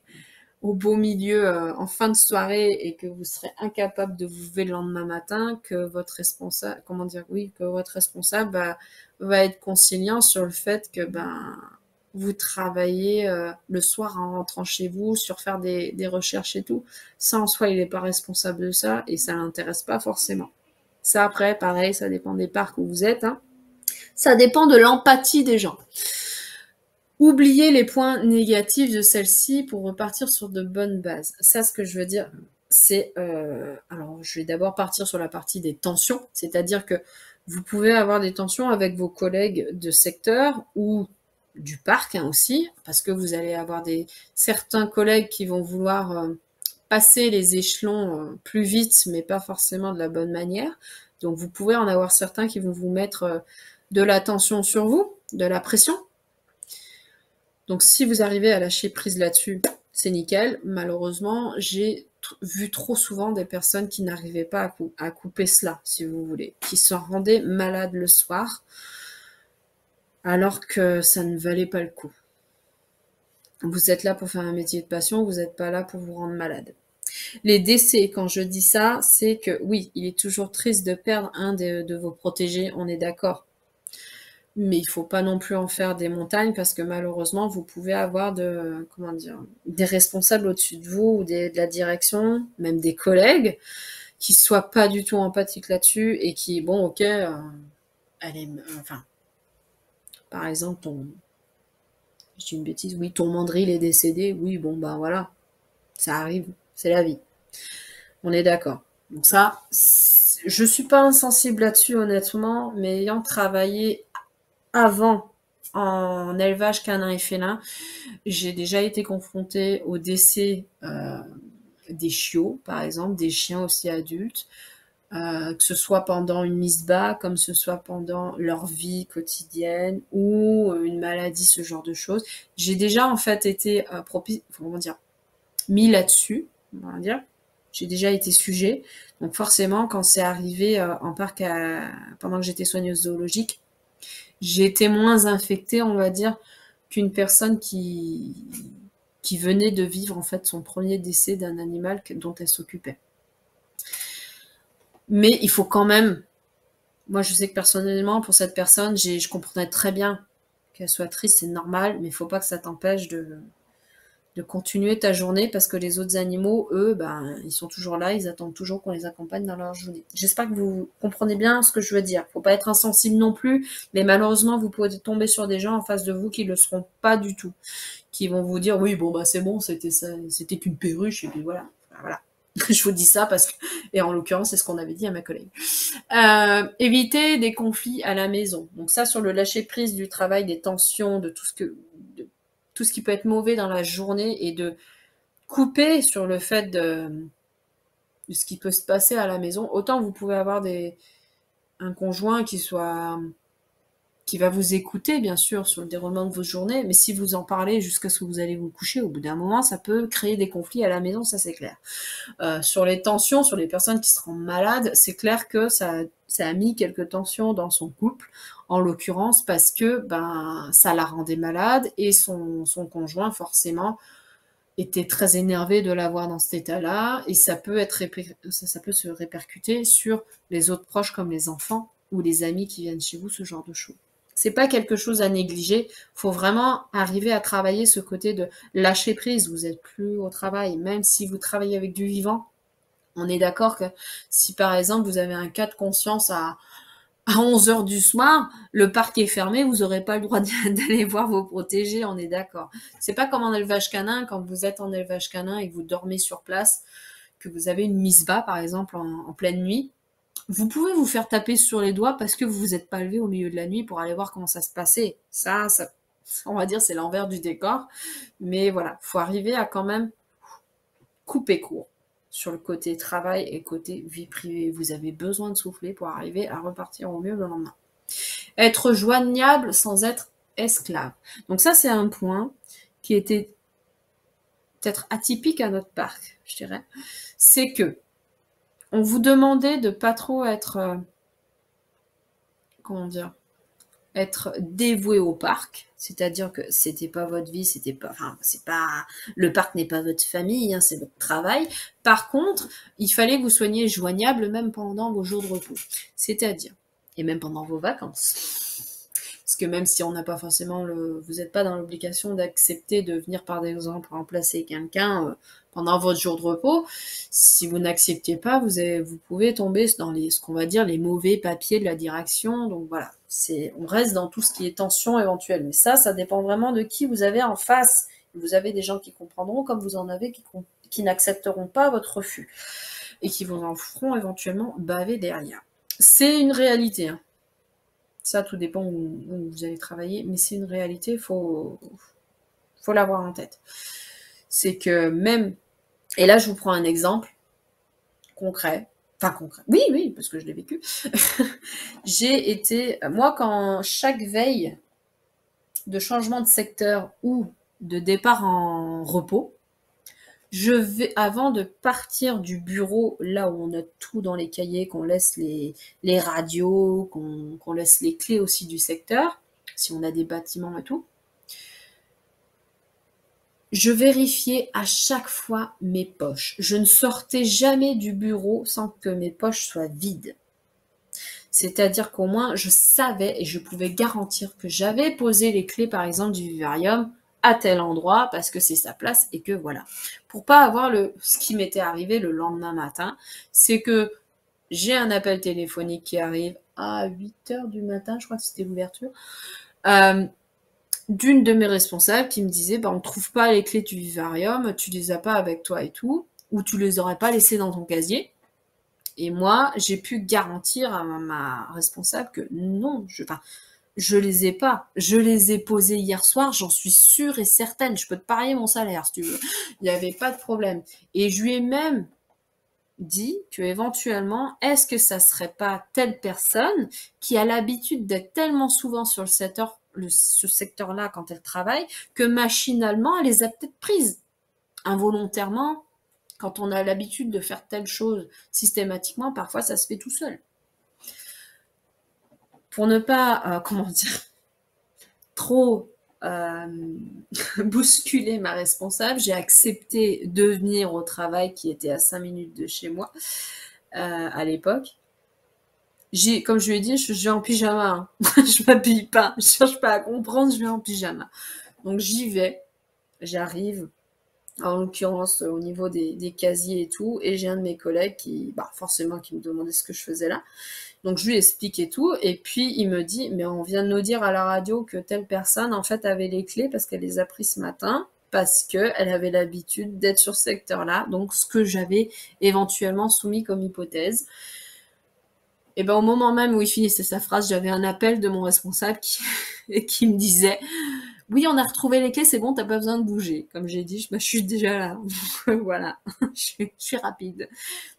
au beau milieu en fin de soirée et que vous serez incapable de vous lever le lendemain matin que votre responsable, va être conciliant sur le fait que vous travaillez le soir en rentrant chez vous sur faire des recherches et tout. Ça en soi, il n'est pas responsable de ça et ça l'intéresse pas forcément. Ça après, pareil, ça dépend des parcs où vous êtes. Ça dépend de l'empathie des gens. Oubliez les points négatifs de celle-ci pour repartir sur de bonnes bases. Ça, ce que je veux dire, c'est... alors, je vais d'abord partir sur la partie des tensions, c'est-à-dire que vous pouvez avoir des tensions avec vos collègues de secteur ou du parc aussi, parce que vous allez avoir certains collègues qui vont vouloir passer les échelons plus vite, mais pas forcément de la bonne manière. Donc, vous pouvez en avoir certains qui vont vous mettre de la tension sur vous, de la pression. Donc si vous arrivez à lâcher prise là-dessus, c'est nickel. Malheureusement, j'ai vu trop souvent des personnes qui n'arrivaient pas à couper cela, si vous voulez, qui se rendaient malades le soir, alors que ça ne valait pas le coup. Vous êtes là pour faire un métier de passion, vous n'êtes pas là pour vous rendre malade. Les décès, quand je dis ça, c'est que oui, il est toujours triste de perdre un de vos protégés, on est d'accord. Mais il faut pas non plus en faire des montagnes parce que malheureusement, vous pouvez avoir des responsables au-dessus de vous ou de la direction, même des collègues, qui soient pas du tout empathiques là-dessus et qui, bon, ok, par exemple, je dis une bêtise, oui, ton mandril est décédé, oui, bon, voilà, ça arrive, c'est la vie. On est d'accord. Donc ça, je suis pas insensible là-dessus, honnêtement, mais ayant travaillé avant en élevage canin et félin, j'ai déjà été confrontée au décès des chiots, par exemple, des chiens aussi adultes, que ce soit pendant une mise bas, comme ce soit pendant leur vie quotidienne ou une maladie, ce genre de choses. J'ai déjà en fait été mis là-dessus, on va dire. J'ai déjà été sujet. Donc forcément, quand c'est arrivé en parc pendant que j'étais soigneuse zoologique, j'ai été moins infectée, on va dire, qu'une personne qui venait de vivre en fait son premier décès d'un animal dont elle s'occupait. Mais il faut quand même, moi je sais que personnellement pour cette personne, je comprenais très bien qu'elle soit triste, c'est normal, mais il faut pas que ça t'empêche de continuer ta journée parce que les autres animaux, eux, ben, ils sont toujours là, ils attendent toujours qu'on les accompagne dans leur journée. J'espère que vous comprenez bien ce que je veux dire. Faut pas être insensible non plus, mais malheureusement, vous pouvez tomber sur des gens en face de vous qui le seront pas du tout, qui vont vous dire oui, bon bah c'est bon, c'était ça, c'était qu'une perruche et puis voilà. Voilà. Je vous dis ça parce que, et en l'occurrence, c'est ce qu'on avait dit à ma collègue. Éviter des conflits à la maison. Donc ça, sur le lâcher prise du travail, des tensions, de tout ce qui peut être mauvais dans la journée et de couper sur le fait de ce qui peut se passer à la maison. Autant vous pouvez avoir un conjoint qui va vous écouter, bien sûr, sur le déroulement de vos journées, mais si vous en parlez jusqu'à ce que vous allez vous coucher, au bout d'un moment, ça peut créer des conflits à la maison, ça c'est clair. Sur les tensions, sur les personnes qui seront malades, c'est clair que ça a mis quelques tensions dans son couple, en l'occurrence parce que ben ça la rendait malade et son conjoint forcément était très énervé de la voir dans cet état-là et ça peut se répercuter sur les autres proches comme les enfants ou les amis qui viennent chez vous, ce genre de choses. C'est pas quelque chose à négliger. Faut vraiment arriver à travailler ce côté de lâcher prise. Vous êtes plus au travail, même si vous travaillez avec du vivant. On est d'accord que si par exemple vous avez un cas de conscience à 11 heures du soir, le parc est fermé, vous n'aurez pas le droit d'aller voir vos protégés, on est d'accord. C'est pas comme en élevage canin, quand vous êtes en élevage canin et que vous dormez sur place, que vous avez une mise bas par exemple en pleine nuit. Vous pouvez vous faire taper sur les doigts parce que vous vous êtes pas levé au milieu de la nuit pour aller voir comment ça se passait. Ça on va dire, c'est l'envers du décor. Mais voilà, faut arriver à quand même couper court sur le côté travail et côté vie privée. Vous avez besoin de souffler pour arriver à repartir au mieux le lendemain. Être joignable sans être esclave. Donc ça, c'est un point qui était peut-être atypique à notre parc, je dirais. C'est que on vous demandait de pas trop être, comment dire, être dévoué au parc, c'est-à-dire que c'était pas votre vie, c'est pas, le parc n'est pas votre famille, hein, c'est votre travail. Par contre, il fallait que vous soyez joignable même pendant vos jours de repos, c'est-à-dire, et même pendant vos vacances. Parce que même si on n'a pas forcément vous n'êtes pas dans l'obligation d'accepter de venir par exemple remplacer quelqu'un pendant votre jour de repos, si vous n'acceptez pas, vous pouvez tomber dans ce qu'on va dire les mauvais papiers de la direction. Donc voilà, on reste dans tout ce qui est tension éventuelle. Mais ça dépend vraiment de qui vous avez en face. Vous avez des gens qui comprendront comme vous en avez qui n'accepteront pas votre refus et qui vous en feront éventuellement baver derrière. C'est une réalité, hein. Ça, tout dépend où vous allez travailler, mais c'est une réalité, faut l'avoir en tête. C'est que même, et là je vous prends un exemple concret, oui, parce que je l'ai vécu. Moi, quand chaque veille de changement de secteur ou de départ en repos, avant de partir du bureau, là où on note tout dans les cahiers, qu'on laisse les radios, qu'on laisse les clés aussi du secteur, si on a des bâtiments et tout, je vérifiais à chaque fois mes poches. Je ne sortais jamais du bureau sans que mes poches soient vides. C'est-à-dire qu'au moins, je savais et je pouvais garantir que j'avais posé les clés, par exemple, du vivarium à tel endroit parce que c'est sa place et que voilà. Pour pas avoir ce qui m'était arrivé le lendemain matin, c'est que j'ai un appel téléphonique qui arrive à 8h du matin, je crois que c'était l'ouverture, d'une de mes responsables qui me disait on ne trouve pas les clés du vivarium, tu les as pas avec toi et tout, ou tu les aurais pas laissées dans ton casier. Et moi, j'ai pu garantir à ma responsable que non, je les ai pas. Je les ai posés hier soir, j'en suis sûre et certaine. Je peux te parier mon salaire si tu veux. Il n'y avait pas de problème. Et je lui ai même dit que éventuellement, est-ce que ça serait pas telle personne qui a l'habitude d'être tellement souvent sur ce secteur-là quand elle travaille, que machinalement, elle les a peut-être prises involontairement. Quand on a l'habitude de faire telle chose systématiquement, parfois ça se fait tout seul. Pour ne pas, trop bousculer ma responsable, j'ai accepté de venir au travail qui était à 5 minutes de chez moi à l'époque. Comme je lui ai dit, je vais en pyjama. Hein. Je m'habille pas, je cherche pas à comprendre, je vais en pyjama. Donc j'y vais, j'arrive, en l'occurrence au niveau des casiers et tout, et j'ai un de mes collègues qui, forcément, qui me demandait ce que je faisais là. Donc je lui explique et tout, et puis il me dit, mais on vient de nous dire à la radio que telle personne, en fait, avait les clés parce qu'elle les a pris ce matin, parce qu'elle avait l'habitude d'être sur ce secteur-là, donc ce que j'avais éventuellement soumis comme hypothèse. Et ben au moment même où il finissait sa phrase, j'avais un appel de mon responsable qui me disait oui, on a retrouvé les clés, c'est bon, t'as pas besoin de bouger. Comme j'ai dit, je suis déjà là. Voilà, je suis rapide.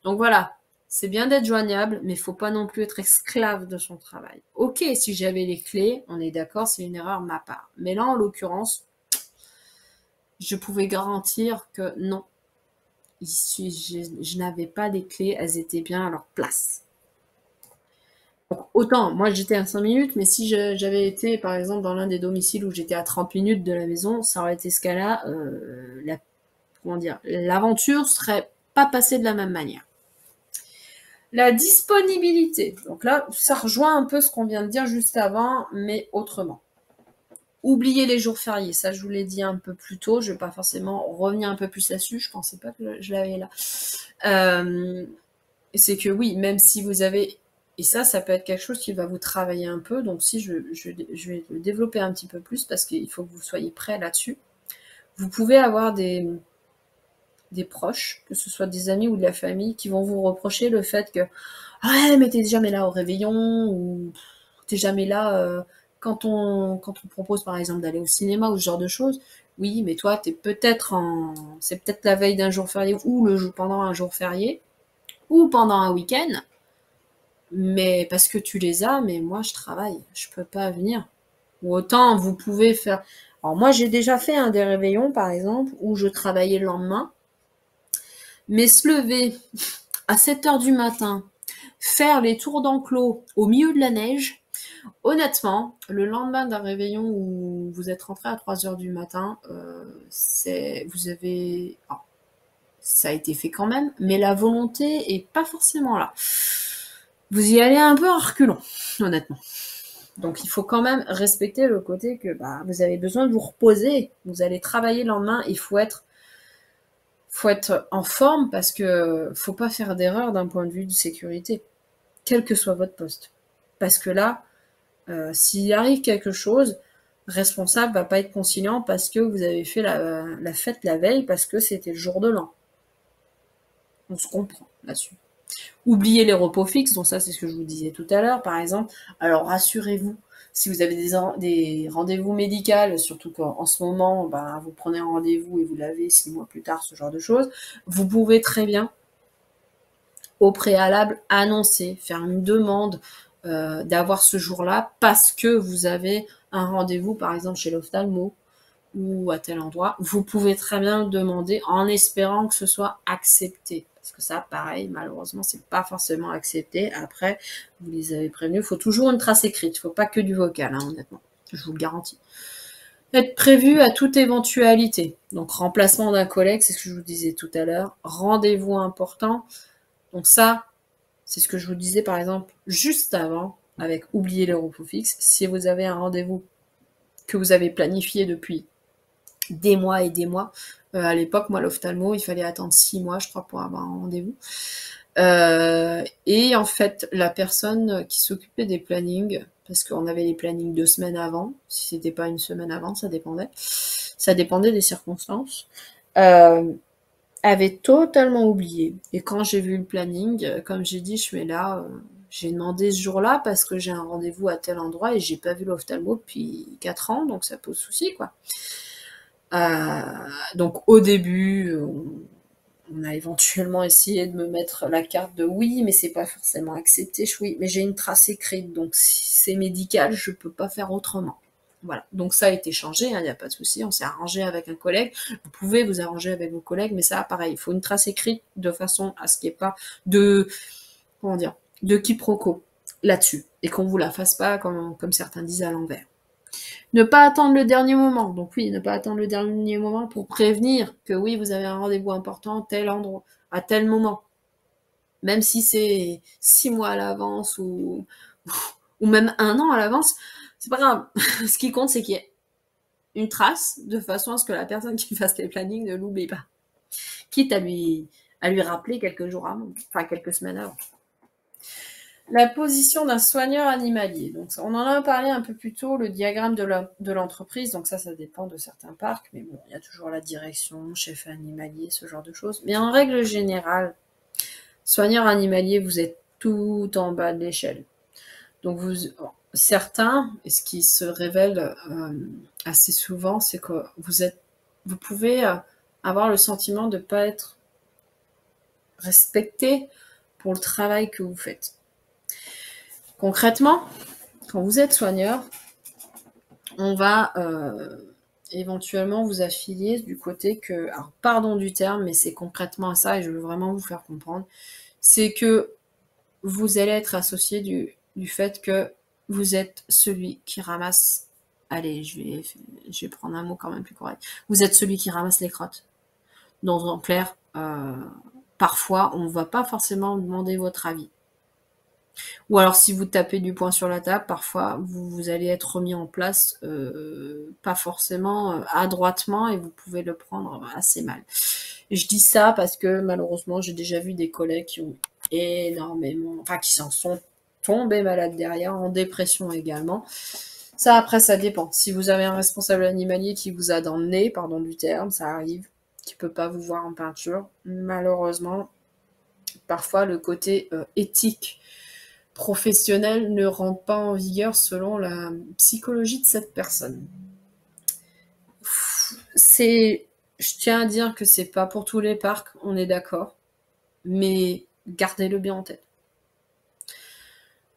Donc voilà, c'est bien d'être joignable, mais il faut pas non plus être esclave de son travail. Ok, si j'avais les clés, on est d'accord, c'est une erreur de ma part. Mais là, en l'occurrence, je pouvais garantir que non, je n'avais pas les clés, elles étaient bien à leur place. Donc, autant, moi j'étais à 5 minutes, mais si j'avais été par exemple dans l'un des domiciles où j'étais à 30 minutes de la maison, ça aurait été ce cas-là, comment dire, l'aventure serait pas passée de la même manière. La disponibilité. Donc là, ça rejoint un peu ce qu'on vient de dire juste avant, mais autrement. Oubliez les jours fériés, ça je vous l'ai dit un peu plus tôt, je ne vais pas forcément revenir un peu plus là-dessus, je ne pensais pas que je l'avais là. C'est que oui, même si vous avez... Et ça peut être quelque chose qui va vous travailler un peu, donc si je vais le développer un petit peu plus parce qu'il faut que vous soyez prêts là-dessus. Vous pouvez avoir des proches, que ce soit des amis ou de la famille, qui vont vous reprocher le fait que « Ouais, mais t'es jamais là au réveillon » ou « T'es jamais là quand on propose par exemple d'aller au cinéma » ou ce genre de choses. Oui, mais toi, c'est peut-être la veille d'un jour férié ou pendant un jour férié ou pendant un week-end, mais parce que tu les as, mais moi je travaille, je peux pas venir. Ou autant vous pouvez faire... Alors moi j'ai déjà fait des réveillons par exemple où je travaillais le lendemain, mais se lever à 7h du matin, faire les tours d'enclos au milieu de la neige, honnêtement, le lendemain d'un réveillon où vous êtes rentré à 3h du matin, ça a été fait quand même, mais la volonté est pas forcément là. Vous y allez un peu en reculant, honnêtement. Donc il faut quand même respecter le côté que vous avez besoin de vous reposer. Vous allez travailler le lendemain, il faut être en forme parce que faut pas faire d'erreur d'un point de vue de sécurité, quel que soit votre poste. Parce que là, s'il arrive quelque chose, le responsable va pas être conciliant parce que vous avez fait la fête la veille parce que c'était le jour de l'an. On se comprend là-dessus. Oubliez les repos fixes, donc ça c'est ce que je vous disais tout à l'heure par exemple. Alors rassurez-vous, si vous avez des rendez-vous médicaux, surtout qu'en ce moment, vous prenez un rendez-vous et vous l'avez 6 mois plus tard, ce genre de choses, vous pouvez très bien, au préalable, annoncer, faire une demande d'avoir ce jour-là parce que vous avez un rendez-vous, par exemple chez l'ophtalmo ou à tel endroit. Vous pouvez très bien le demander en espérant que ce soit accepté. Parce que ça, pareil, malheureusement, c'est pas forcément accepté. Après, vous les avez prévenus, il faut toujours une trace écrite. Il faut pas que du vocal, honnêtement. Je vous le garantis. Être prévu à toute éventualité. Donc, remplacement d'un collègue, c'est ce que je vous disais tout à l'heure. Rendez-vous important. Donc ça, c'est ce que je vous disais, par exemple, juste avant, avec oublier les repos fixes. Si vous avez un rendez-vous que vous avez planifié depuis des mois et des mois. À l'époque, moi, l'ophtalmo, il fallait attendre 6 mois, je crois, pour avoir un rendez-vous. Et en fait, la personne qui s'occupait des plannings, parce qu'on avait les plannings 2 semaines avant, si c'était pas une semaine avant, ça dépendait. Ça dépendait des circonstances. Avait totalement oublié. Et quand j'ai vu le planning, comme j'ai dit, je suis là, j'ai demandé ce jour-là parce que j'ai un rendez-vous à tel endroit et j'ai pas vu l'ophtalmo depuis 4 ans, donc ça pose souci, quoi. Donc au début, on a éventuellement essayé de me mettre la carte de oui, mais c'est pas forcément accepté. Oui, mais j'ai une trace écrite, donc si c'est médical, je peux pas faire autrement. Voilà, donc ça a été changé, il n'y a pas de souci, on s'est arrangé avec un collègue. Vous pouvez vous arranger avec vos collègues, mais ça, pareil, il faut une trace écrite de façon à ce qu'il n'y ait pas de, comment dire, de quiproquo là-dessus, et qu'on vous la fasse pas comme certains disent à l'envers. Ne pas attendre le dernier moment. Donc oui, ne pas attendre le dernier moment pour prévenir que oui, vous avez un rendez-vous important, tel endroit, à tel moment. Même si c'est 6 mois à l'avance ou même 1 an à l'avance, c'est pas grave. Ce qui compte, c'est qu'il y ait une trace de façon à ce que la personne qui fasse les plannings ne l'oublie pas. Quitte à lui rappeler quelques jours avant, enfin quelques semaines avant. La position d'un soigneur animalier. Donc, on en a parlé un peu plus tôt, le diagramme de l'entreprise. Donc ça dépend de certains parcs. Mais bon, il y a toujours la direction, chef animalier, ce genre de choses. Mais en règle générale, soigneur animalier, vous êtes tout en bas de l'échelle. Donc certains, et ce qui se révèle assez souvent, c'est que vous pouvez avoir le sentiment de ne pas être respecté pour le travail que vous faites. Concrètement, quand vous êtes soigneur, on va éventuellement vous affilier du côté que, alors pardon du terme, mais c'est concrètement ça et je veux vraiment vous faire comprendre, c'est que vous allez être associé du fait que vous êtes celui qui ramasse, allez, je vais prendre un mot quand même plus correct, vous êtes celui qui ramasse les crottes. Donc en clair, parfois on ne va pas forcément demander votre avis. Ou alors si vous tapez du poing sur la table, parfois vous allez être remis en place, pas forcément adroitement, et vous pouvez le prendre assez mal. Et je dis ça parce que malheureusement j'ai déjà vu des collègues qui ont énormément, enfin qui s'en sont tombés malades derrière, en dépression également. Ça après ça dépend. Si vous avez un responsable animalier qui vous a dans le nez, pardon du terme, ça arrive, qui peut pas vous voir en peinture, malheureusement, parfois le côté éthique professionnel ne rentre pas en vigueur selon la psychologie de cette personne. Je tiens à dire que c'est pas pour tous les parcs, on est d'accord, mais gardez-le bien en tête.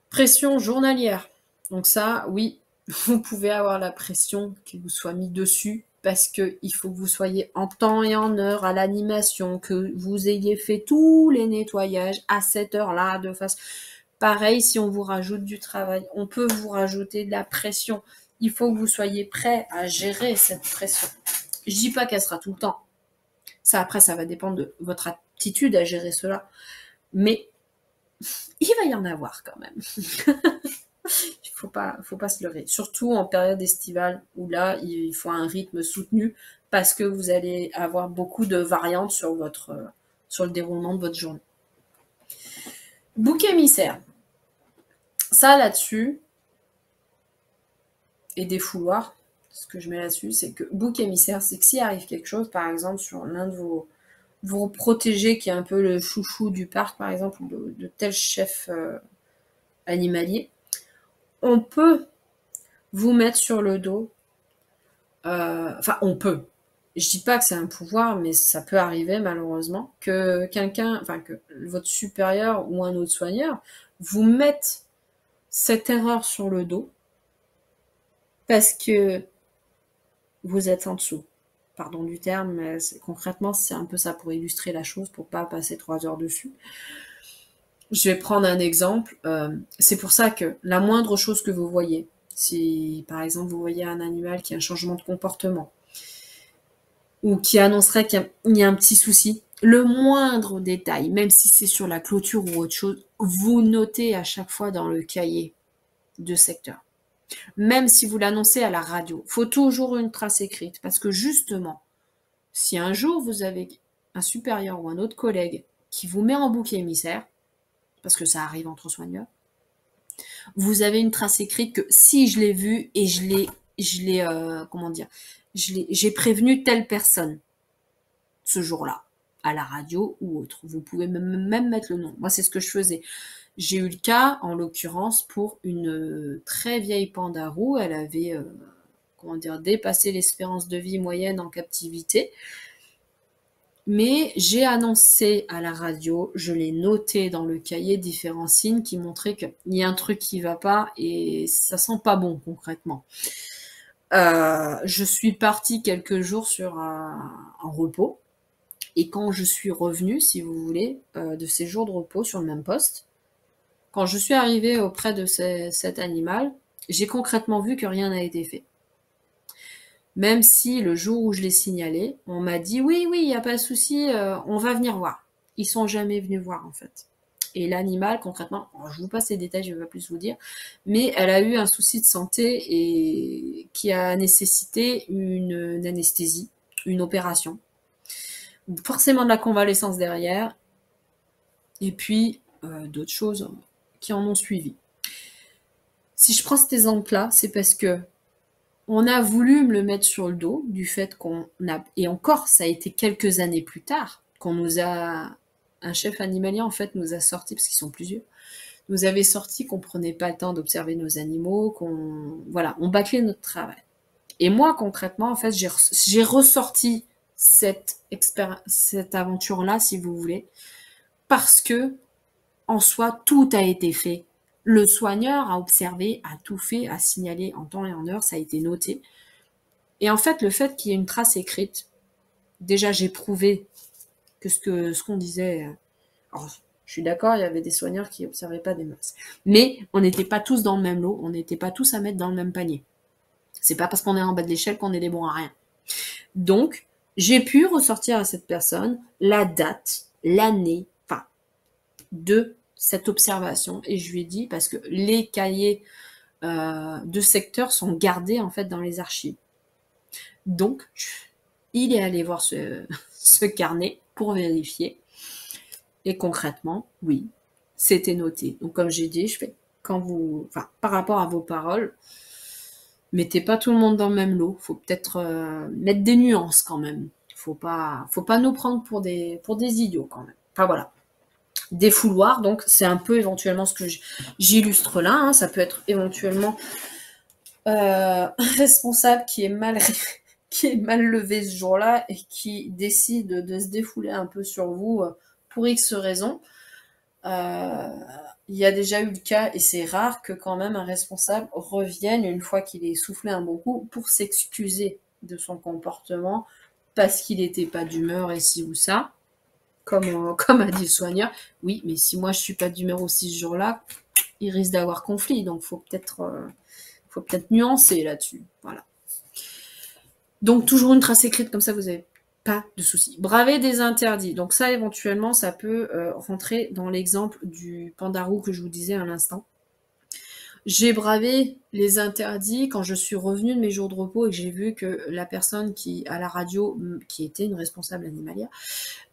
Pression journalière. Donc ça, oui, vous pouvez avoir la pression qui vous soit mise dessus parce qu'il faut que vous soyez en temps et en heure à l'animation, que vous ayez fait tous les nettoyages à cette heure-là de façon... Pareil, si on vous rajoute du travail, on peut vous rajouter de la pression. Il faut que vous soyez prêt à gérer cette pression. Je dis pas qu'elle sera tout le temps. Ça, après, ça va dépendre de votre aptitude à gérer cela. Mais il va y en avoir quand même. Il faut pas se leurrer. Surtout en période estivale, où là, il faut un rythme soutenu parce que vous allez avoir beaucoup de variantes sur le déroulement de votre journée. Bouc émissaire. Ça, là-dessus, et des fouloirs, ce que je mets là-dessus, c'est que bouc émissaire, c'est que s'il arrive quelque chose, par exemple, sur l'un de vos protégés, qui est un peu le chouchou du parc, par exemple, ou de tel chef animalier, on peut vous mettre sur le dos, enfin, on peut. Je dis pas que c'est un pouvoir, mais ça peut arriver, malheureusement, que que votre supérieur ou un autre soigneur vous mette cette erreur sur le dos parce que vous êtes en dessous. Pardon du terme, mais concrètement, c'est un peu ça pour illustrer la chose, pour pas passer 3 heures dessus. Je vais prendre un exemple. C'est pour ça que la moindre chose que vous voyez, si par exemple vous voyez un animal qui a un changement de comportement, ou qui annoncerait qu'il y a un petit souci, le moindre détail, même si c'est sur la clôture ou autre chose, vous notez à chaque fois dans le cahier de secteur. Même si vous l'annoncez à la radio, il faut toujours une trace écrite, parce que justement, si un jour vous avez un supérieur ou un autre collègue qui vous met en bouc émissaire, parce que ça arrive entre soigneurs, vous avez une trace écrite que si je l'ai vu et j'ai prévenu telle personne ce jour-là, à la radio ou autre. Vous pouvez même mettre le nom. Moi, c'est ce que je faisais. J'ai eu le cas, en l'occurrence, pour une très vieille pandarou. Elle avait, dépassé l'espérance de vie moyenne en captivité. Mais j'ai annoncé à la radio, je l'ai noté dans le cahier, différents signes qui montraient qu'il y a un truc qui va pas et ça sent pas bon concrètement. Je suis partie quelques jours sur un repos. Et quand je suis revenue, si vous voulez, de ces jours de repos sur le même poste, quand je suis arrivée auprès de cet animal, j'ai concrètement vu que rien n'a été fait. Même si le jour où je l'ai signalé, on m'a dit oui, il n'y a pas de souci, on va venir voir. Ils sont jamais venus voir en fait. Et l'animal, concrètement, alors, je vous passe les détails, je ne vais pas plus vous dire, mais elle a eu un souci de santé et qui a nécessité une anesthésie, une opération, forcément de la convalescence derrière, et puis d'autres choses qui en ont suivi. Si je prends cet exemple-là, c'est parce que on a voulu me le mettre sur le dos, du fait qu'on a, et encore, ça a été quelques années plus tard, qu'on nous a, un chef animalier en fait nous a sorti, parce qu'ils sont plusieurs, nous avait sorti qu'on prenait pas le temps d'observer nos animaux, voilà, on bâclait notre travail. Et moi, concrètement, en fait, j'ai ressorti cette aventure-là, si vous voulez, parce que, en soi, tout a été fait. Le soigneur a observé, a tout fait, a signalé en temps et en heure, ça a été noté. Et en fait, le fait qu'il y ait une trace écrite, déjà, j'ai prouvé que ce qu'on disait. Alors, je suis d'accord, il y avait des soigneurs qui n'observaient pas des masses. Mais on n'était pas tous dans le même lot, on n'était pas tous à mettre dans le même panier. C'est pas parce qu'on est en bas de l'échelle qu'on est les bons à rien. Donc, j'ai pu ressortir à cette personne la date, l'année, enfin, de cette observation. Et je lui ai dit, parce que les cahiers de secteur sont gardés en fait dans les archives. Donc, il est allé voir ce carnet pour vérifier. Et concrètement, oui, c'était noté. Donc, comme j'ai dit, je fais par rapport à vos paroles, mettez pas tout le monde dans le même lot. Faut peut-être mettre des nuances quand même. Faut pas nous prendre pour des idiots quand même. Enfin voilà. Des fouloirs, donc c'est un peu éventuellement ce que j'illustre là. Hein. Ça peut être éventuellement un responsable qui est mal levé ce jour-là et qui décide de se défouler un peu sur vous pour X raisons. Il y a déjà eu le cas, et c'est rare que quand même un responsable revienne une fois qu'il est soufflé un bon coup pour s'excuser de son comportement parce qu'il n'était pas d'humeur et ci ou ça, comme a dit le soigneur. Oui, mais si moi je suis pas d'humeur aussi ce jour-là, il risque d'avoir conflit, donc faut peut-être nuancer là-dessus. Voilà. Donc toujours une trace écrite, comme ça vous avez pas de souci. Braver des interdits. Donc ça, éventuellement, ça peut rentrer dans l'exemple du pandarou que je vous disais à l'instant. J'ai bravé les interdits quand je suis revenue de mes jours de repos et que j'ai vu que la personne qui, à la radio, qui était une responsable animalière,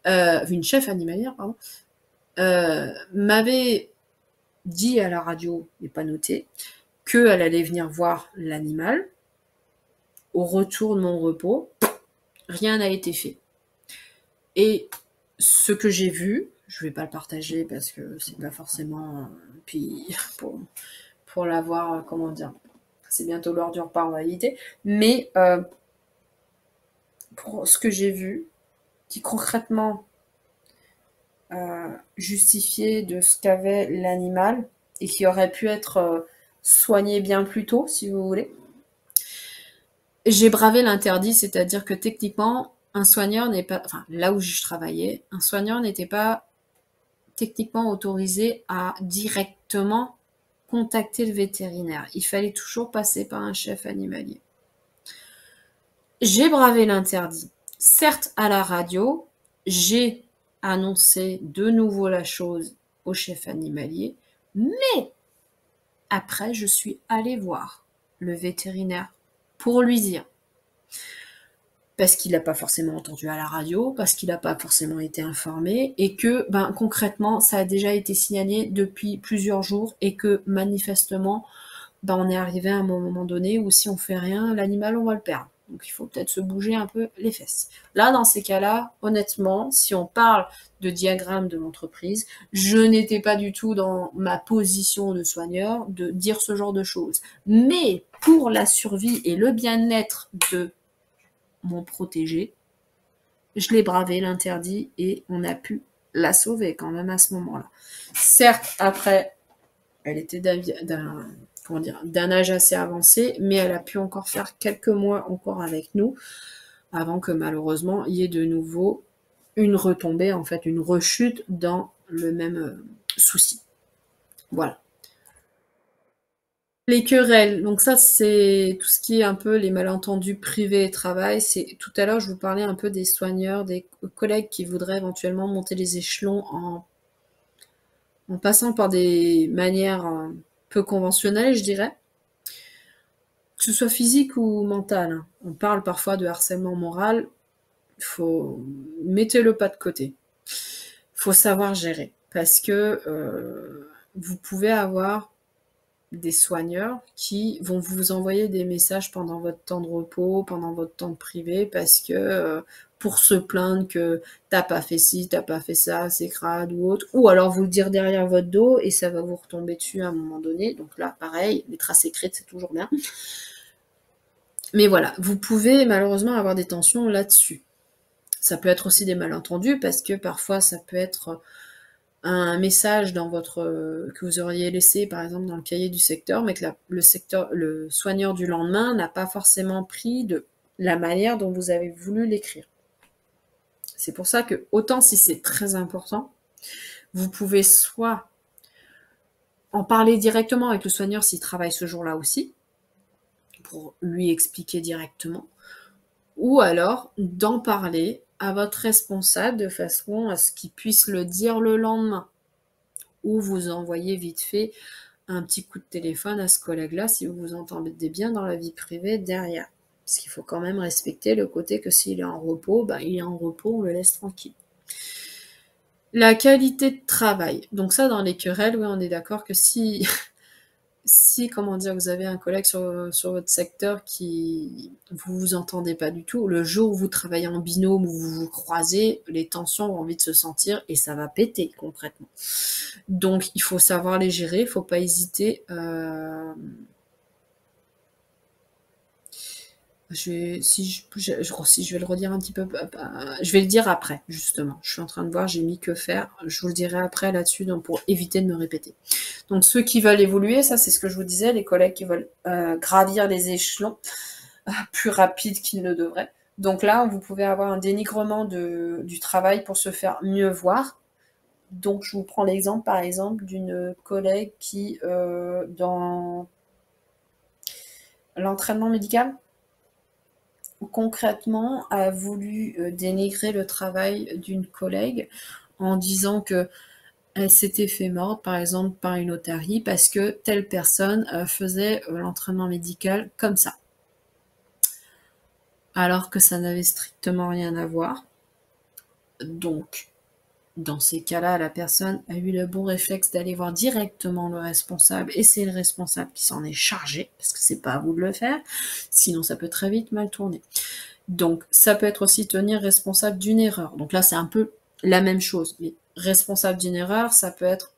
une chef animalière, pardon, m'avait dit à la radio, mais pas noté, qu'elle allait venir voir l'animal. Au retour de mon repos, rien n'a été fait. Et ce que j'ai vu, je vais pas le partager parce que c'est pas forcément, puis pour l'avoir, comment dire, c'est bientôt l'heure du repas en réalité, mais pour ce que j'ai vu, qui concrètement justifiait de ce qu'avait l'animal et qui aurait pu être soigné bien plus tôt, si vous voulez. J'ai bravé l'interdit, c'est-à-dire que techniquement, un soigneur n'est pas, enfin là où je travaillais, un soigneur n'était pas techniquement autorisé à directement contacter le vétérinaire. Il fallait toujours passer par un chef animalier. J'ai bravé l'interdit. Certes, à la radio, j'ai annoncé de nouveau la chose au chef animalier, mais après, je suis allée voir le vétérinaire pour lui dire, parce qu'il n'a pas forcément entendu à la radio, parce qu'il n'a pas forcément été informé, et que concrètement, ça a déjà été signalé depuis plusieurs jours, et que manifestement, on est arrivé à un moment donné où si on fait rien, l'animal, on va le perdre. Donc il faut peut-être se bouger un peu les fesses. Là, dans ces cas-là, honnêtement, si on parle de diagramme de l'entreprise, je n'étais pas du tout dans ma position de soigneur de dire ce genre de choses. Mais pour la survie et le bien-être de mon protégé, je l'ai bravé l'interdit et on a pu la sauver quand même à ce moment-là. Certes, après, elle était d'un âge assez avancé, mais elle a pu encore faire quelques mois encore avec nous, avant que malheureusement il y ait de nouveau une retombée, en fait une rechute dans le même souci. Voilà. Les querelles, donc ça c'est tout ce qui est un peu les malentendus privés et travail. C'est tout à l'heure je vous parlais un peu des soigneurs, des collègues qui voudraient éventuellement monter les échelons en en passant par des manières peu conventionnelles, je dirais, que ce soit physique ou mental. On parle parfois de harcèlement moral, mettez le pas de côté. Faut savoir gérer, parce que vous pouvez avoir des soigneurs qui vont vous envoyer des messages pendant votre temps de repos, pendant votre temps de privé, parce que pour se plaindre que t'as pas fait ci, t'as pas fait ça, c'est crade ou autre, ou alors vous le dire derrière votre dos et ça va vous retomber dessus à un moment donné. Donc là, pareil, les traces écrites, c'est toujours bien. Mais voilà, vous pouvez malheureusement avoir des tensions là-dessus. Ça peut être aussi des malentendus, parce que parfois ça peut être un message que vous auriez laissé par exemple dans le cahier du secteur, mais que le soigneur du lendemain n'a pas forcément pris de la manière dont vous avez voulu l'écrire. C'est pour ça que, autant si c'est très important, vous pouvez soit en parler directement avec le soigneur s'il travaille ce jour-là aussi, pour lui expliquer directement, ou alors d'en parler à votre responsable de façon à ce qu'il puisse le dire le lendemain, ou vous envoyer vite fait un petit coup de téléphone à ce collègue-là si vous vous entendez bien dans la vie privée derrière. Parce qu'il faut quand même respecter le côté que s'il est en repos, il est en repos, on le laisse tranquille. La qualité de travail. Donc ça, dans les querelles, oui, on est d'accord que si comment dire, vous avez un collègue sur votre secteur qui vous entendez pas du tout, le jour où vous travaillez en binôme, où vous vous croisez, les tensions vont vite se sentir et ça va péter concrètement. Donc il faut savoir les gérer, il faut pas hésiter. Si je vais le redire un petit peu, je vais le dire après, justement. Je suis en train de voir, j'ai mis que faire. Je vous le dirai après là-dessus, donc pour éviter de me répéter. Donc ceux qui veulent évoluer, ça c'est ce que je vous disais, les collègues qui veulent gravir les échelons plus rapide qu'ils ne devraient. Donc là, vous pouvez avoir un dénigrement du travail pour se faire mieux voir. Donc je vous prends l'exemple, par exemple, d'une collègue qui, dans l'entraînement médical, concrètement a voulu dénigrer le travail d'une collègue en disant que elle s'était fait mordre, par exemple, par une otarie, parce que telle personne faisait l'entraînement médical comme ça. Alors que ça n'avait strictement rien à voir. Donc, dans ces cas-là, la personne a eu le bon réflexe d'aller voir directement le responsable, et c'est le responsable qui s'en est chargé, parce que c'est pas à vous de le faire, sinon ça peut très vite mal tourner. Donc, ça peut être aussi tenir responsable d'une erreur. Donc là, c'est un peu la même chose. Mais responsable d'une erreur, ça peut être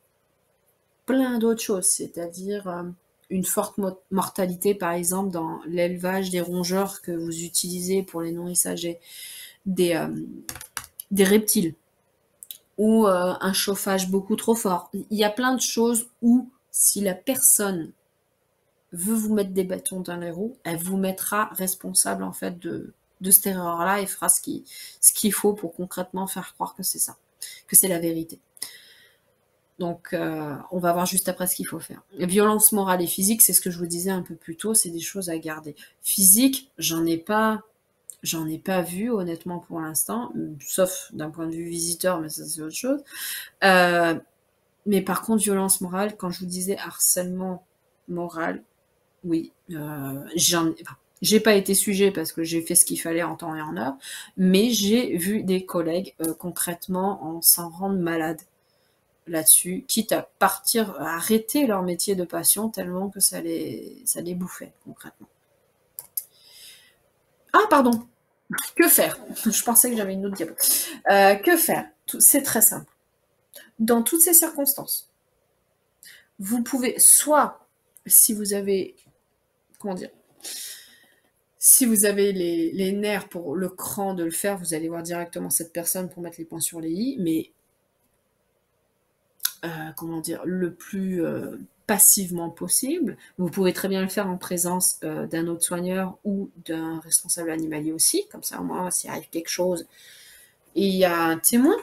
plein d'autres choses, c'est-à-dire une forte mortalité, par exemple, dans l'élevage des rongeurs que vous utilisez pour les nourrissages des reptiles, ou un chauffage beaucoup trop fort. Il y a plein de choses où, si la personne veut vous mettre des bâtons dans les roues, elle vous mettra responsable en fait de cette erreur-là et fera ce qu'il faut pour concrètement faire croire que c'est ça, que c'est la vérité. Donc, on va voir juste après ce qu'il faut faire. Violence morale et physique, c'est ce que je vous disais un peu plus tôt, c'est des choses à garder. Physique, j'en ai pas vu, honnêtement, pour l'instant, sauf d'un point de vue visiteur, mais ça, c'est autre chose. Mais par contre, violence morale, quand je vous disais harcèlement moral, oui, j'ai pas été sujet parce que j'ai fait ce qu'il fallait en temps et en heure, mais j'ai vu des collègues concrètement en s'en rendre malades là-dessus, quitte à arrêter leur métier de passion tellement que ça les bouffait concrètement. Ah pardon, que faire? Je pensais que j'avais une autre diapo. Que faire? C'est très simple. Dans toutes ces circonstances, vous pouvez soit, si vous avez, si vous avez les nerfs pour le cran de le faire, vous allez voir directement cette personne pour mettre les points sur les i, mais le plus passivement possible. Vous pouvez très bien le faire en présence d'un autre soigneur ou d'un responsable animalier aussi, comme ça au moins s'il arrive quelque chose, et il y a un témoin.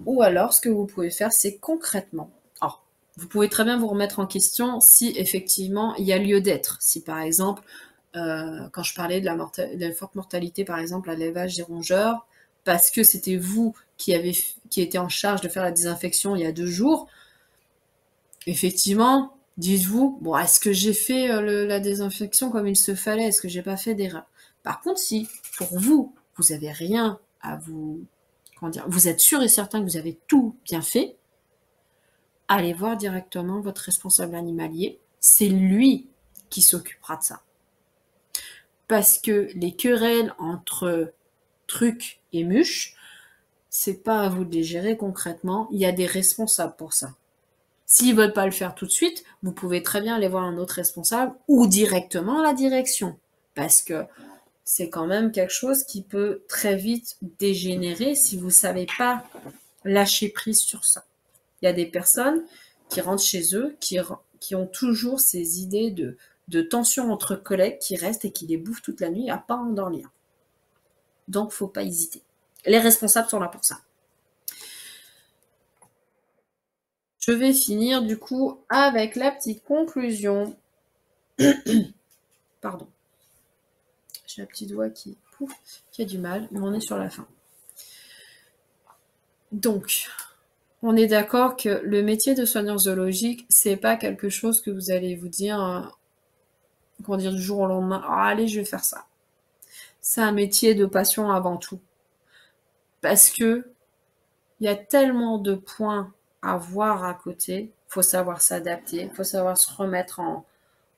Ou alors ce que vous pouvez faire, c'est concrètement. Alors, vous pouvez très bien vous remettre en question si effectivement il y a lieu d'être. Si par exemple, quand je parlais de la forte mortalité par exemple à l'élevage des rongeurs, parce que c'était vous qui étiez en charge de faire la désinfection il y a 2 jours, effectivement, dites-vous, bon, est-ce que j'ai fait la désinfection comme il se fallait? Est-ce que j'ai pas fait d'erreur? Par contre, si pour vous, vous avez rien à vous, comment dire, vous êtes sûr et certain que vous avez tout bien fait, allez voir directement votre responsable animalier. C'est lui qui s'occupera de ça. Parce que les querelles entre trucs et mûches, c'est pas à vous de les gérer concrètement. Il y a des responsables pour ça. S'ils veulent pas le faire tout de suite, vous pouvez très bien aller voir un autre responsable ou directement la direction. Parce que c'est quand même quelque chose qui peut très vite dégénérer si vous savez pas lâcher prise sur ça. Il y a des personnes qui rentrent chez eux, qui ont toujours ces idées de tension entre collègues qui restent et qui les bouffent toute la nuit à pas endormir. Donc, faut pas hésiter. Les responsables sont là pour ça. Je vais finir du coup avec la petite conclusion. Pardon. J'ai la petite voix qui a du mal, mais on est sur la fin. Donc, on est d'accord que le métier de soignant zoologique, c'est pas quelque chose que vous allez vous dire, comment dire, du jour au lendemain, oh, allez, je vais faire ça. C'est un métier de passion avant tout. Parce que il y a tellement de points à voir à côté, faut savoir s'adapter, faut savoir se remettre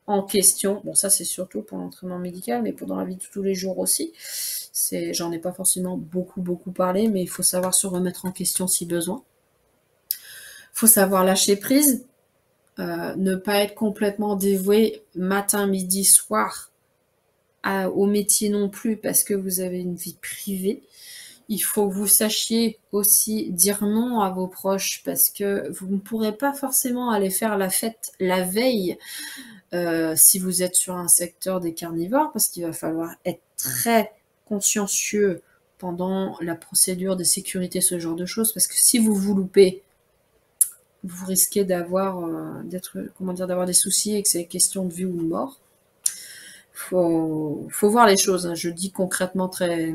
en question. Bon, ça, c'est surtout pour l'entraînement médical, mais pour dans la vie de tous les jours aussi. J'en ai pas forcément beaucoup parlé, mais il faut savoir se remettre en question si besoin. Faut savoir lâcher prise, ne pas être complètement dévoué matin, midi, soir au métier non plus parce que vous avez une vie privée. Il faut que vous sachiez aussi dire non à vos proches parce que vous ne pourrez pas forcément aller faire la fête la veille si vous êtes sur un secteur des carnivores parce qu'il va falloir être très consciencieux pendant la procédure de sécurité, ce genre de choses, parce que si vous vous loupez, vous risquez d'avoir des soucis et que c'est question de vie ou de mort. Faut voir les choses, hein. Je dis concrètement très